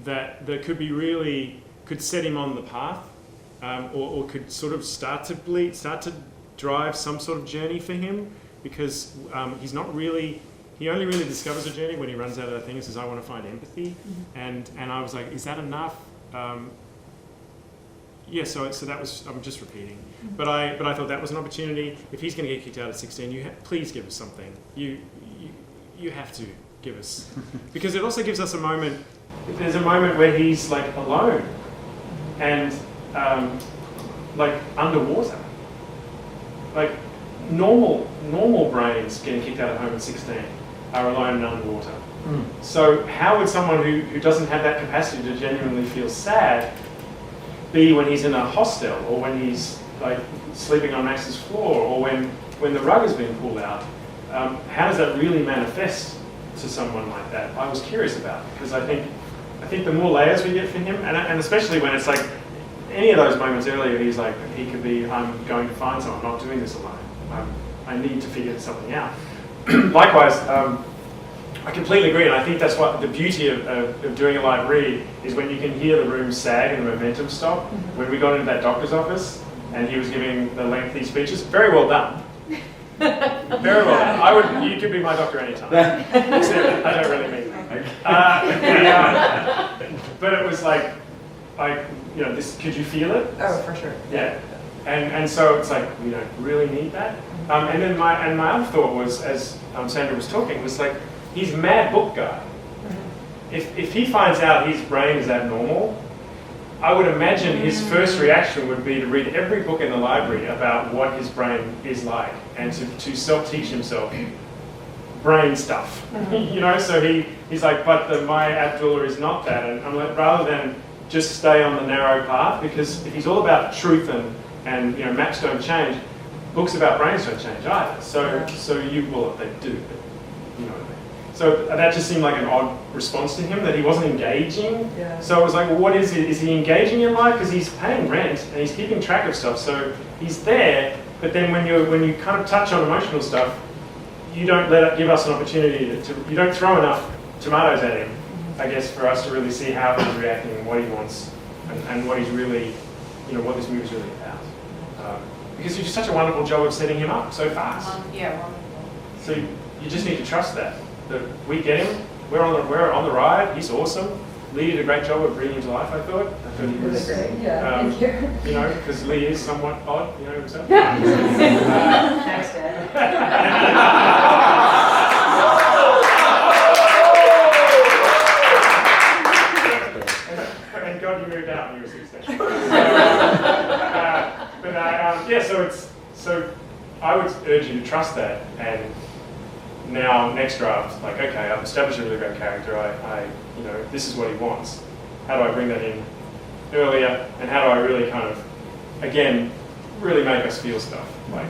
that could set him on the path, or could sort of start to drive some sort of journey for him, because he's not really. He only really discovers a journey when he runs out of that thing and says, I want to find empathy. And I was like, is that enough? So that was, I'm just repeating. But I thought that was an opportunity. If he's going to get kicked out at 16, please give us something. You have to give us. Because it also gives us a moment, there's a moment where he's like alone and like underwater. Like normal brains getting kicked out of home at 16 are alone and underwater. So how would someone who doesn't have that capacity to genuinely feel sad be when he's in a hostel, or when he's like sleeping on Max's floor, or when the rug has been pulled out? How does that really manifest to someone like that? I was curious about it, because I think the more layers we get for him, and especially when it's like any of those moments earlier, he could be, I'm going to find someone, I'm not doing this alone. I need to figure something out. Likewise, I completely agree, and I think that's what the beauty of doing a live read is, when you can hear the room sag and the momentum stop. When we got into that doctor's office and he was giving the lengthy speeches, very well done. Very well done. You could be my doctor anytime. I don't really mean that. But it was like, this, could you feel it? Oh, for sure. Yeah. And so it's like, we don't really need that. And then my other thought was, as Sandra was talking, was like, he's a mad book guy. If he finds out his brain is abnormal, I would imagine his first reaction would be to read every book in the library about what his brain is like, and to self-teach himself brain stuff. So he's like, but my Abdullah is not that. And I'm like, rather than just stay on the narrow path, because if he's all about truth and maps don't change, books about brains don't change either. So they do, but you know what I mean. So that just seemed like an odd response to him, that he wasn't engaging. Yeah. So I was like, well, what is it? Is he engaging in life? Because he's paying rent and he's keeping track of stuff. So he's there, but then when you kind of touch on emotional stuff, you don't give us an opportunity you don't throw enough tomatoes at him, I guess, for us to really see how he's reacting and what he wants and what he's really, what this movie's really about. Because you do such a wonderful job of setting him up so fast. Wonderful. So you just need to trust that we get him. We're on the ride. He's awesome. Lee did a great job of bringing him to life. I thought he was great. Yeah, thank you. Because Lee is somewhat odd, himself. Thanks, Dad. And God, you moved out when you were 16. So I would urge you to trust that, and now next draft, like, okay, I've established a really great character. This is what he wants. How do I bring that in earlier, and how do I really kind of, again, really make us feel stuff? Like,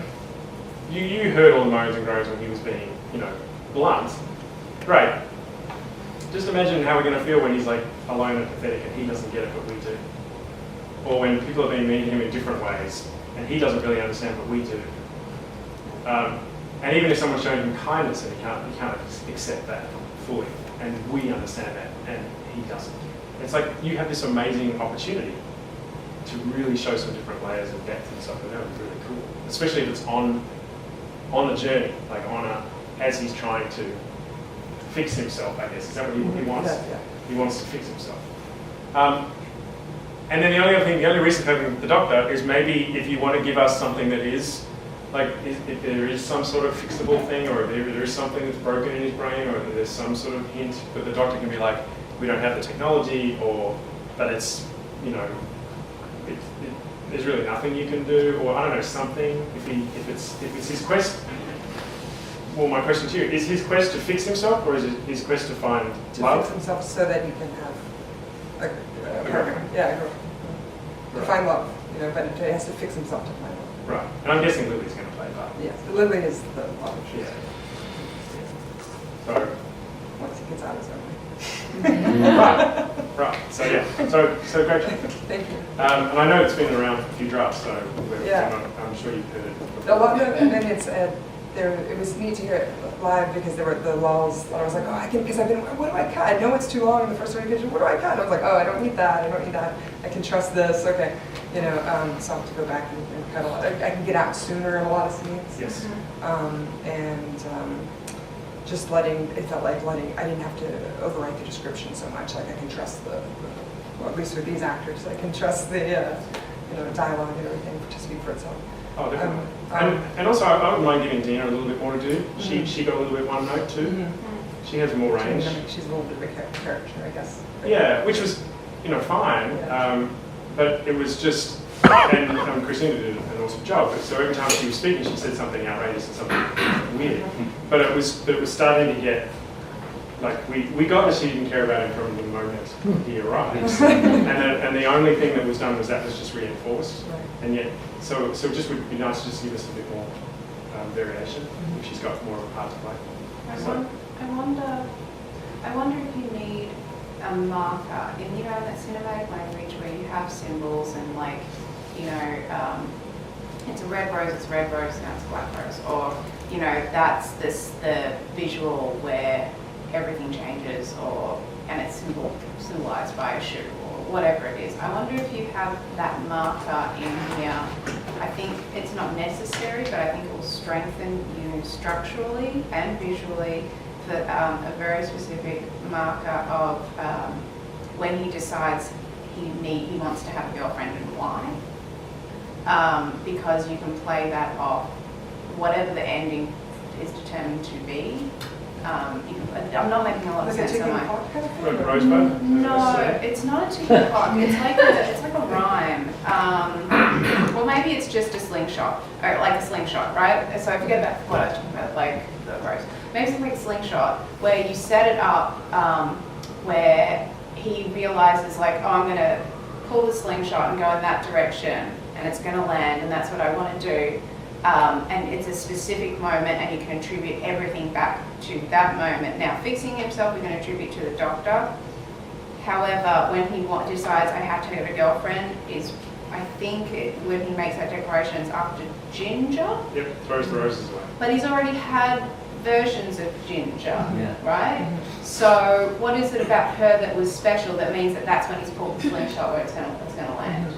you heard all the moans and groans when he was being, blunt. Great. Just imagine how we're going to feel when he's like alone and pathetic and he doesn't get it, but we do. Or when people are being mean to him in different ways and he doesn't really understand, but we do. And even if someone's showing him kindness and he can't accept that fully, and we understand that and he doesn't. It's like you have this amazing opportunity to really show some different layers of depth and stuff, and that would be really cool. Especially if it's on a journey, like as he's trying to fix himself, I guess. Is that what he wants? Yeah. He wants to fix himself. And then the only reason for having the doctor is maybe if you want to give us something that is, like, if there is some sort of fixable thing, or if there is something that's broken in his brain, or if there's some sort of hint, but the doctor can be like, we don't have the technology, but it's, there's really nothing you can do, or I don't know, something. If it's his quest. Well, my question to you is: his quest to fix himself, or is it his quest to find love? fix himself so that he can have a partner. Yeah, a girl. To Right. find love, but he has to fix himself to find love. Right. And I'm guessing Lily's going to play a part. Yes, Lily is the love. Yeah. So. Once he gets out of his own way. Right. So yeah. So great job. Thank you. And I know it's been around for a few drafts, so Yeah. I'm sure you've heard it A before. lot of, and then it was neat to hear it live because there were the lulls. And I was like, because I've been, what do I cut? I know it's too long in the first revision. What do I cut? And I was like, I don't need that. I can trust this. Okay, so I'll have to go back and cut a lot. I can get out sooner in a lot of scenes. Yes. Just it felt like I didn't have to overwrite the description so much. Like I can trust well, at least with these actors, I can trust the dialogue and everything to speak for itself. Oh, definitely. And also, I wouldn't mind giving Dina a little bit more to do. She got a little bit one note too. Mm-hmm. She has more range. She's a little bit of a character, I guess. Yeah, which was, fine. Yeah. But it was just, and Christina did an awesome job. So every time she was speaking, she said something outrageous and something weird. But it was starting to get, like, we got that she didn't care about him from the moment he arrived. and the only thing that was done was just reinforced. Right. And yet, so it just would be nice to just give us a bit more variation if she's got more of a part to play. I wonder if you need a marker in that cinematic language where you have symbols and it's a red rose, now it's a black rose, or that's the visual where everything changes, and it's symbolized by a shoe or whatever it is. I wonder if you have that marker in here. I think it's not necessary, but I think it will strengthen you structurally and visually for a very specific marker of when he decides he wants to have a girlfriend and why. Because you can play that off, whatever the ending is determined to be. I'm not making a lot of sense, am I? Rosebud? No, it's not a ticking clock. It's like a rhyme. Well, maybe it's just a slingshot, or like a slingshot, right? So I forget about what I was talking about, like the rose. Maybe it's like a slingshot where you set it up where he realizes, like, I'm going to pull the slingshot and go in that direction, and it's going to land, and that's what I want to do. And it's a specific moment, and you can attribute everything back to that moment. Now, fixing himself, we're going to attribute to the doctor. However, when he decides I have to have a girlfriend, I think when he makes that declaration, it's after Ginger. Yep, throws the roses away. But he's already had versions of Ginger, right? So what is it about her that was special that means that that's when he's pulled the slingshot where it's going to land?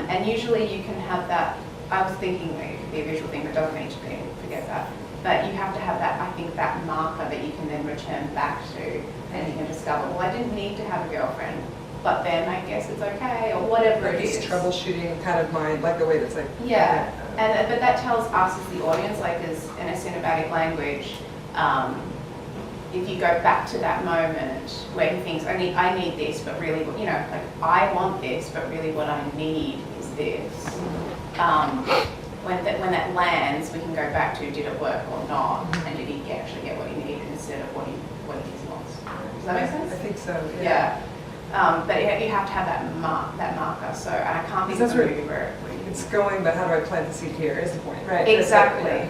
And usually you can have that. I was thinking it could be a visual thing, but it doesn't need to be. Forget that. But you have to have that, I think, that marker that you can then return back to, and you can discover, well, I didn't need to have a girlfriend, but then I guess it's okay, or whatever it is. It's troubleshooting kind of mind, like the way that's like. Yeah, but that tells us as the audience, like as in a cinematic language, if you go back to that moment where he thinks, I need this, but really, I want this, but really what I need is this. when that lands, we can go back to did it work or not, and did he actually get what he needed instead of what he wants. Does that make sense? I think so. Yeah. But you have to have that marker. So, and I can't think of a movie where it's going, but how do I plant the seed here is the point, right? Exactly.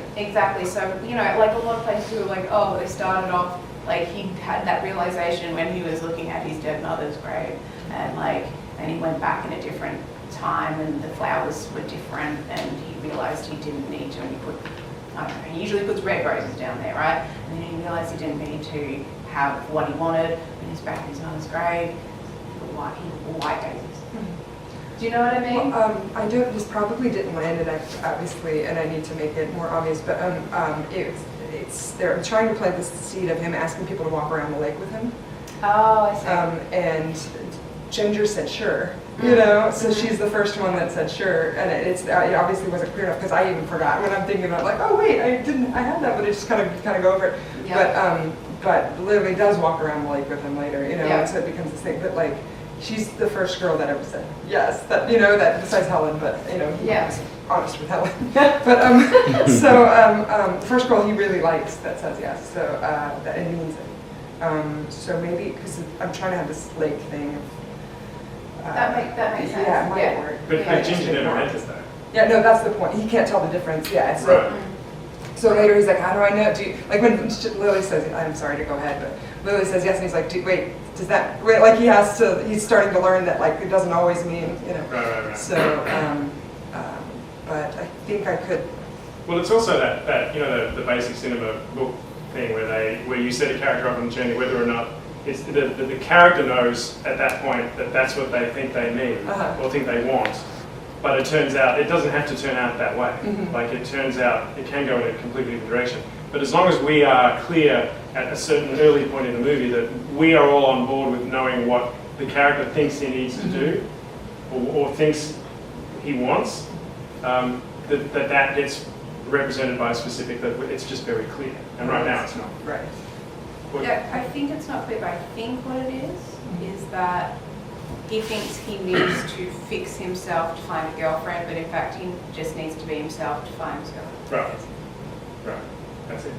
So, you know, like a lot of places who are like, oh, they started off, like he had that realization when he was looking at his dead mother's grave, and he went back in a different time and the flowers were different and he realized he didn't need to, and he put, I don't know, he usually puts red roses down there, right? And then he realized he didn't need to have what he wanted when he's back in his mother's grave, white daisies. Do you know what I mean? Well, I do. This probably didn't land, and obviously, and I need to make it more obvious. But they're trying to plant the seed of him asking people to walk around the lake with him. Oh, I see. And Ginger said sure. You know, so she's the first one that said sure, and it obviously wasn't clear enough because I even forgot when I'm thinking about like, oh wait, I had that, but it just kind of go over it. Yeah. But Lily does walk around the lake with him later. You know, and so it becomes this thing. But like, she's the first girl that ever said yes. That that besides Helen, but he was honest with Helen. But the first girl he really likes that says yes. So that it means it. So maybe because I'm trying to have this lake thing. That makes sense. Yeah, it might work. But Ginger never enters that. Yeah, no, that's the point. He can't tell the difference. Yeah. So, right. So later he's like, how do I know? Like when Lily says, I'm sorry to go ahead, but Lily says yes, and he's like, wait, does that, wait, like he's starting to learn that like it doesn't always mean, Right. So, but I think I could. Well, it's also that the basic cinema book thing where you set a character up on the journey, whether or not it's the character knows at that point that that's what they think they need or think they want. But it turns out, it doesn't have to turn out that way. Mm-hmm. Like it turns out, it can go in a completely different direction. But as long as we are clear at a certain early point in the movie that we are all on board with knowing what the character thinks he needs to do or thinks he wants, that gets represented by a specific, that it's just very clear. And right now it's not. Right. Yeah, I think it's not clear, but I think what it is that he thinks he needs to fix himself to find a girlfriend, but in fact he just needs to be himself to find his girlfriend. Right. That's it.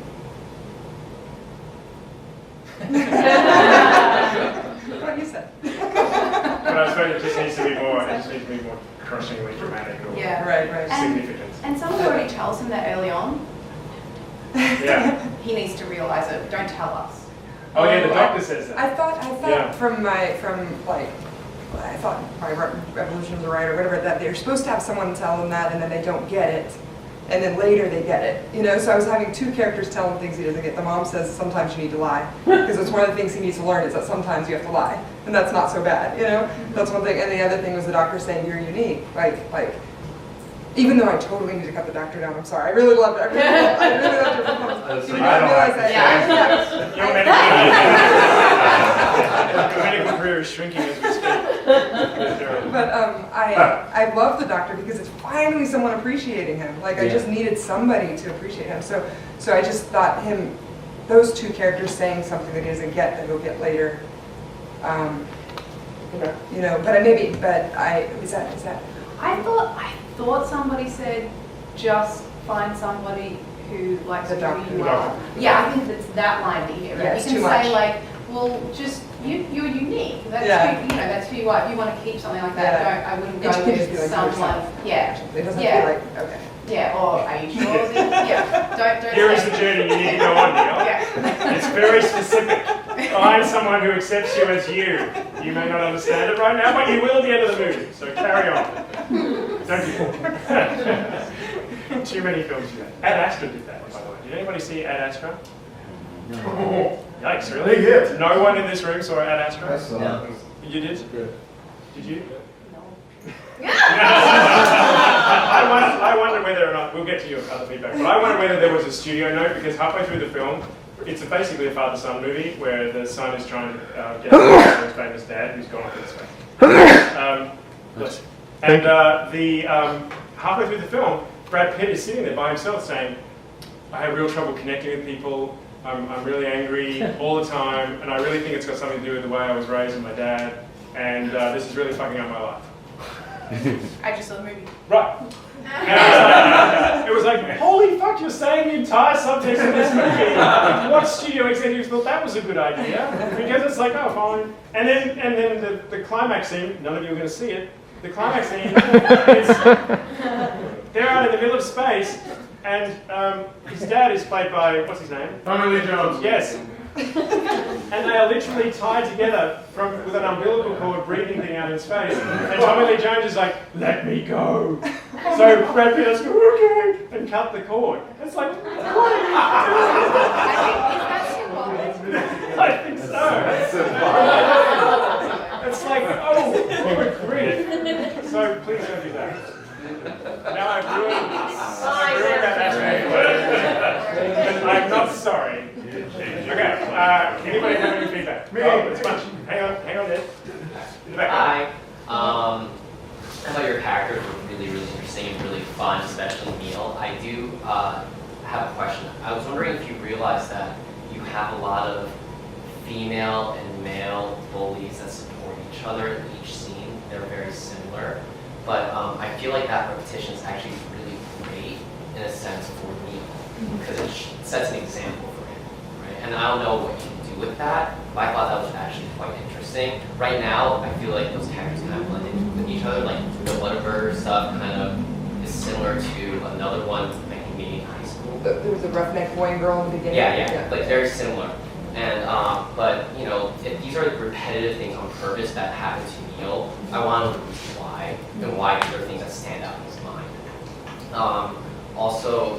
What you said. But I suppose it just needs to be more crushingly dramatic or significant. And someone already tells him that early on. Yeah. He needs to realise it. Don't tell us. Oh yeah, the doctor says that. I thought from my Revolution of the Right or whatever, that they're supposed to have someone tell them that and then they don't get it. And then later they get it, So I was having two characters tell him things he doesn't get. The mom says sometimes you need to lie, because it's one of the things he needs to learn is that sometimes you have to lie, and that's not so bad, That's one thing. And the other thing was the doctor saying you're unique, like. Even though I totally need to cut the doctor down, I'm sorry. I really loved it. I really loved your performance. You didn't realize that. Your medical career is shrinking as we speak. But I love the doctor because it's finally someone appreciating him. Like I just needed somebody to appreciate him. So I just thought those two characters saying something that he doesn't get that he'll get later. Is that? I thought somebody said just find somebody who likes who you are. Yeah, I think it's that line that you get. Right? You can say like, well, just you're unique. That's who, that's who you are. If you want to keep something like that, I wouldn't go with someone. Yeah. It doesn't feel like okay. Yeah, or are you sure? Don't. Here is the journey you need to go on, Neil. Yeah. It's very specific. Find someone who accepts you as you. You may not understand it right now, but you will at the end of the movie. So carry on. Don't you? Too many films do that. Ad Astra did that, by the way. Did anybody see Ad Astra? No. Yikes, really? Yeah. No one in this room saw Ad Astra? I saw it. You did? Yeah. Did you? I wonder whether or not, we'll get to your other feedback, but I wonder whether there was a studio note, because halfway through the film, it's basically a father-son movie where the son is trying to get his famous dad, who's gone off in space. Halfway through the film, Brad Pitt is sitting there by himself saying, I have real trouble connecting with people, I'm really angry all the time, and I really think it's got something to do with the way I was raised with my dad, and this is really fucking up my life. I just saw the movie. Right. And it was like, holy fuck, you're saying the entire subtext of this movie. What studio executives thought that was a good idea? Because it's like, oh, fine. And then the climax scene, none of you are going to see it. The climax scene is they're out in the middle of space, and his dad is played by, what's his name? Tommy Lee Jones. Yes. And they are literally tied together with an umbilical cord breathing thing out in space. And Tommy Lee Jones is like, let me go. So Brad Pitt has to go, okay, and cut the cord. It's like, what are you doing? I think so. It's like, oh, good grief. So please don't do that. Now I've ruined that aspect. I'm not sorry. Okay, anybody have any feedback? Me. Oh, it's much. Hang on, Ed. In the back. Hi. I thought your characters were really interesting and really fun, especially Neil. I do have a question. I was wondering if you realized that you have a lot of female and male bullies that support each other in each scene. They're very similar. But I feel like that repetition is actually really great in a sense for Neil, because it sets an example for him, right? And I don't know what you can do with that, but I thought that was actually quite interesting. Right now, I feel like those characters kind of blend in with each other, like the Whataburger stuff kind of is similar to another one like he made in high school. There was a roughneck boy and girl in the beginning. Yeah, like very similar. And but you know, if these are repetitive things on purpose that happen to Neil, I want to know the reason why and why these are things that stand out in his mind. Also,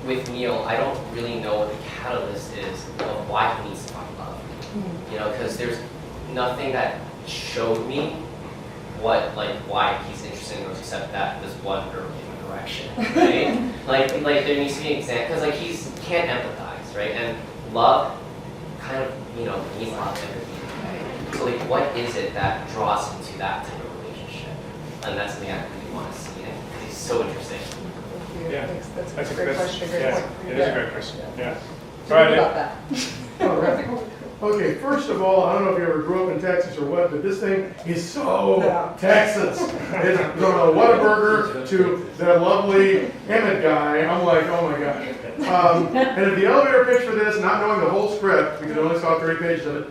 with Neil, I don't really know what the catalyst is of why he needs to find love. You know, because there's nothing that showed me why he's interested in girls except that this one girl gave him direction, right? like there needs to be an example, because like he can't empathize, right? And love kind of, you know, needs a lot of empathy, right? So like, what is it that draws him to that type of relationship? And that's something I really want to see in it, because he's so interesting. Yeah, that's a great question. Great point. It is a great question. Yeah. Sorry about that. Okay, first of all, I don't know if you ever grew up in Texas or what, but this thing is so Texas. It's from a Whataburger to that lovely Emmett guy. I'm like, oh my God. And if the elevator pitch for this, not knowing the whole script, because I only saw 30 pages of it,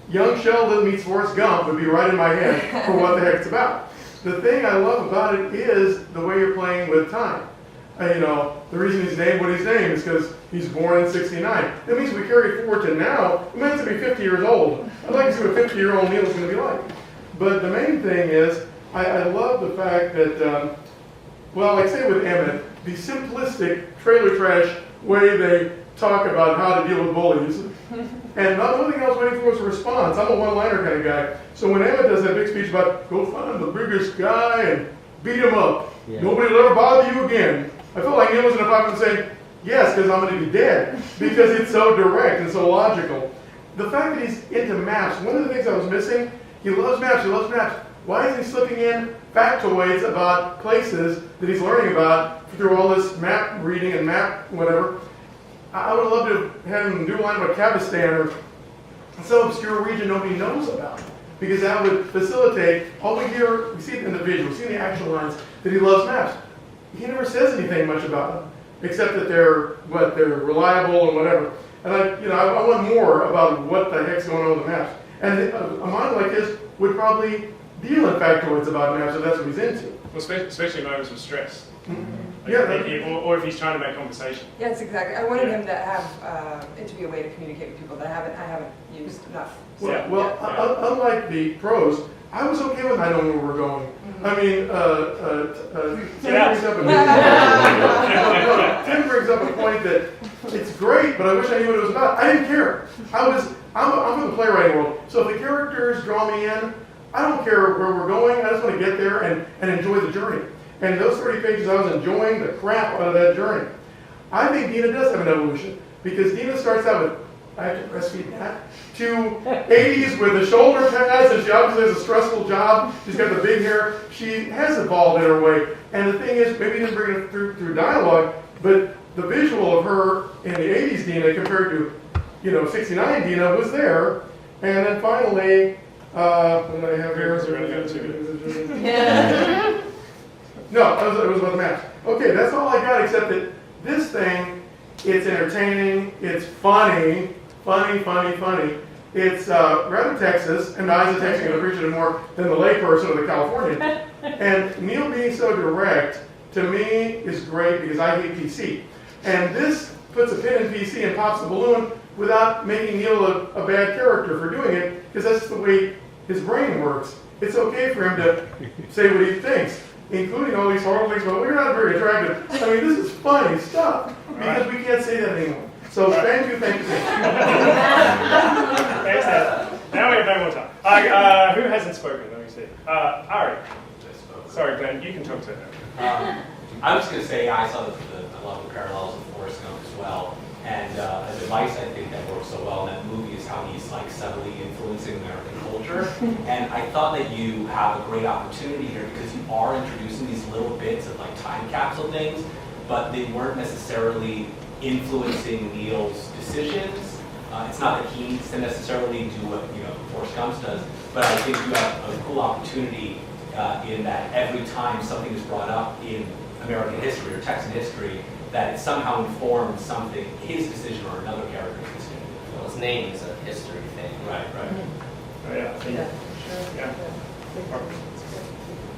Young Sheldon meets Forrest Gump would be right in my head for what the heck it's about. The thing I love about it is the way you're playing with time. You know, the reason he's named what he's named is because he's born in '69. That means we carry forward to now. It means to be 50 years old. I'd like to see what 50-year-old Neil is going to be like. But the main thing is, I love the fact that, well, like say with Emmett, the simplistic trailer trash way they talk about how to deal with bullies. And the only thing I was waiting for was a response. I'm a one-liner kind of guy. So when Emmett does that big speech about go find the biggest guy and beat him up, nobody will ever bother you again. I felt like Neil was in a pocket saying, yes, because I'm going to be dead. Because it's so direct and so logical. The fact that he's into maps, one of the things I was missing, he loves maps, Why is he slipping in factoids about places that he's learning about through all this map reading and map whatever? I would love to have him do a line about Kazakhstan or some obscure region nobody knows about. Because that would facilitate, all we hear, we see it in the visual, we see in the action lines, that he loves maps. He never says anything much about them, except that they're reliable and whatever. And I want more about what the heck's going on with the maps. And a mind like his would probably deal in factoids about maps if that's what he's into. Well, especially in moments of stress. Mm-hmm. Or if he's trying to make conversation. Yes, exactly. I wanted him to have it to be a way to communicate with people that I haven't used enough. Unlike the pros, I was okay with I don't know where we're going. I mean, Tim brings up a point that it's great, but I wish I knew what it was about. I didn't care. I'm in the playwriting world, so if the characters draw me in, I don't care where we're going. I just want to get there and enjoy the journey. And those 30 pages, I was enjoying the crap out of that journey. I think Dina does have an evolution, because Dina starts out with, I have to breastfeed that, to 80s with the shoulder pads, and she obviously has a stressful job. She's got the big hair. She has evolved in her way. And the thing is, maybe you didn't bring it through dialogue, but the visual of her in the 80s Dina compared to, 69 Dina was there. And then finally, what did I have here? No, it was about the maps. Okay, that's all I got, except that this thing, it's entertaining, it's funny. It's rather Texas, and I as a Texan can appreciate it more than the layperson or the Californian. And Neil being so direct, to me, is great because I hate PC. And this puts a pin in PC and pops the balloon without making Neil a bad character for doing it, because that's the way his brain works. It's okay for him to say what he thinks, including all these horrible things, but we're not very attractive. I mean, this is funny stuff, because we can't say that anymore. So thank you. Thanks, Ed. Now we have no more time. Who hasn't spoken? Let me see. Ari. Sorry, Glenn, you can talk to her. I was going to say I saw a lot of the parallels with Forrest Gump as well. And the device I think that works so well in that movie is how he's like subtly influencing American culture. And I thought that you have a great opportunity here because you are introducing these little bits of like time capsule things, but they weren't necessarily influencing Neil's decisions. It's not that he needs to necessarily do what Forrest Gump does, but I think you have a cool opportunity in that every time something is brought up in American history or Texan history, that it somehow informs something, his decision or another character's decision. Well, his name is a history thing. Right. Oh, yeah, I think, yeah.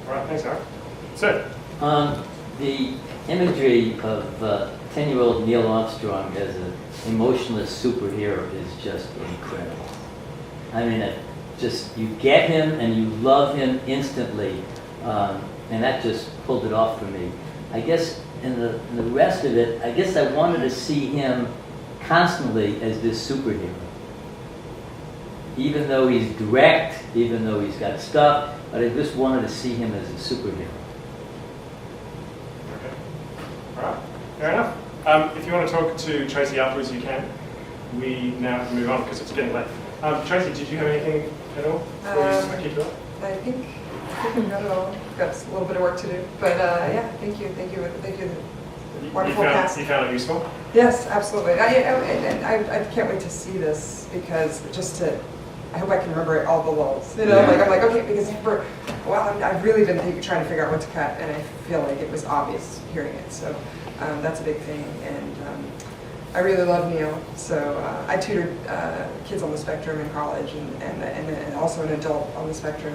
All right, thanks, Art. So, the imagery of 10-year-old Neil Armstrong as an emotionless superhero is just incredible. I mean, you get him and you love him instantly, and that just pulled it off for me. I guess in the rest of it, I guess I wanted to see him constantly as this superhero. Even though he's direct, even though he's got stuff, but I just wanted to see him as a superhero. okay. All right, fair enough. If you want to talk to Tracy afterwards, you can. We now have to move on because it's getting late. Tracy, did you have anything at all? I think I've got it all. Got a little bit of work to do, but yeah, thank you. Wonderful cast. You found it useful? Yes, absolutely. I can't wait to see this because I hope I can remember all the lulls. I'm like, okay, because I've really been trying to figure out what to cut, and I feel like it was obvious hearing it. So that's a big thing, and I really love Neil. So I tutored kids on the spectrum in college, and also an adult on the spectrum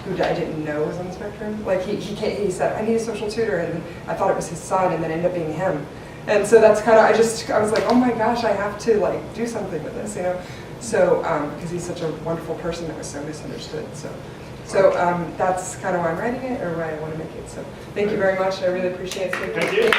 who I didn't know was on the spectrum. Like he said, I need a social tutor, and I thought it was his son, and then ended up being him. And so that's kind of, I was like, oh my gosh, I have to like do something with this, So, because he's such a wonderful person that was so misunderstood. So that's kind of why I'm writing it, or why I want to make it. So thank you very much. I really appreciate it. Thank you.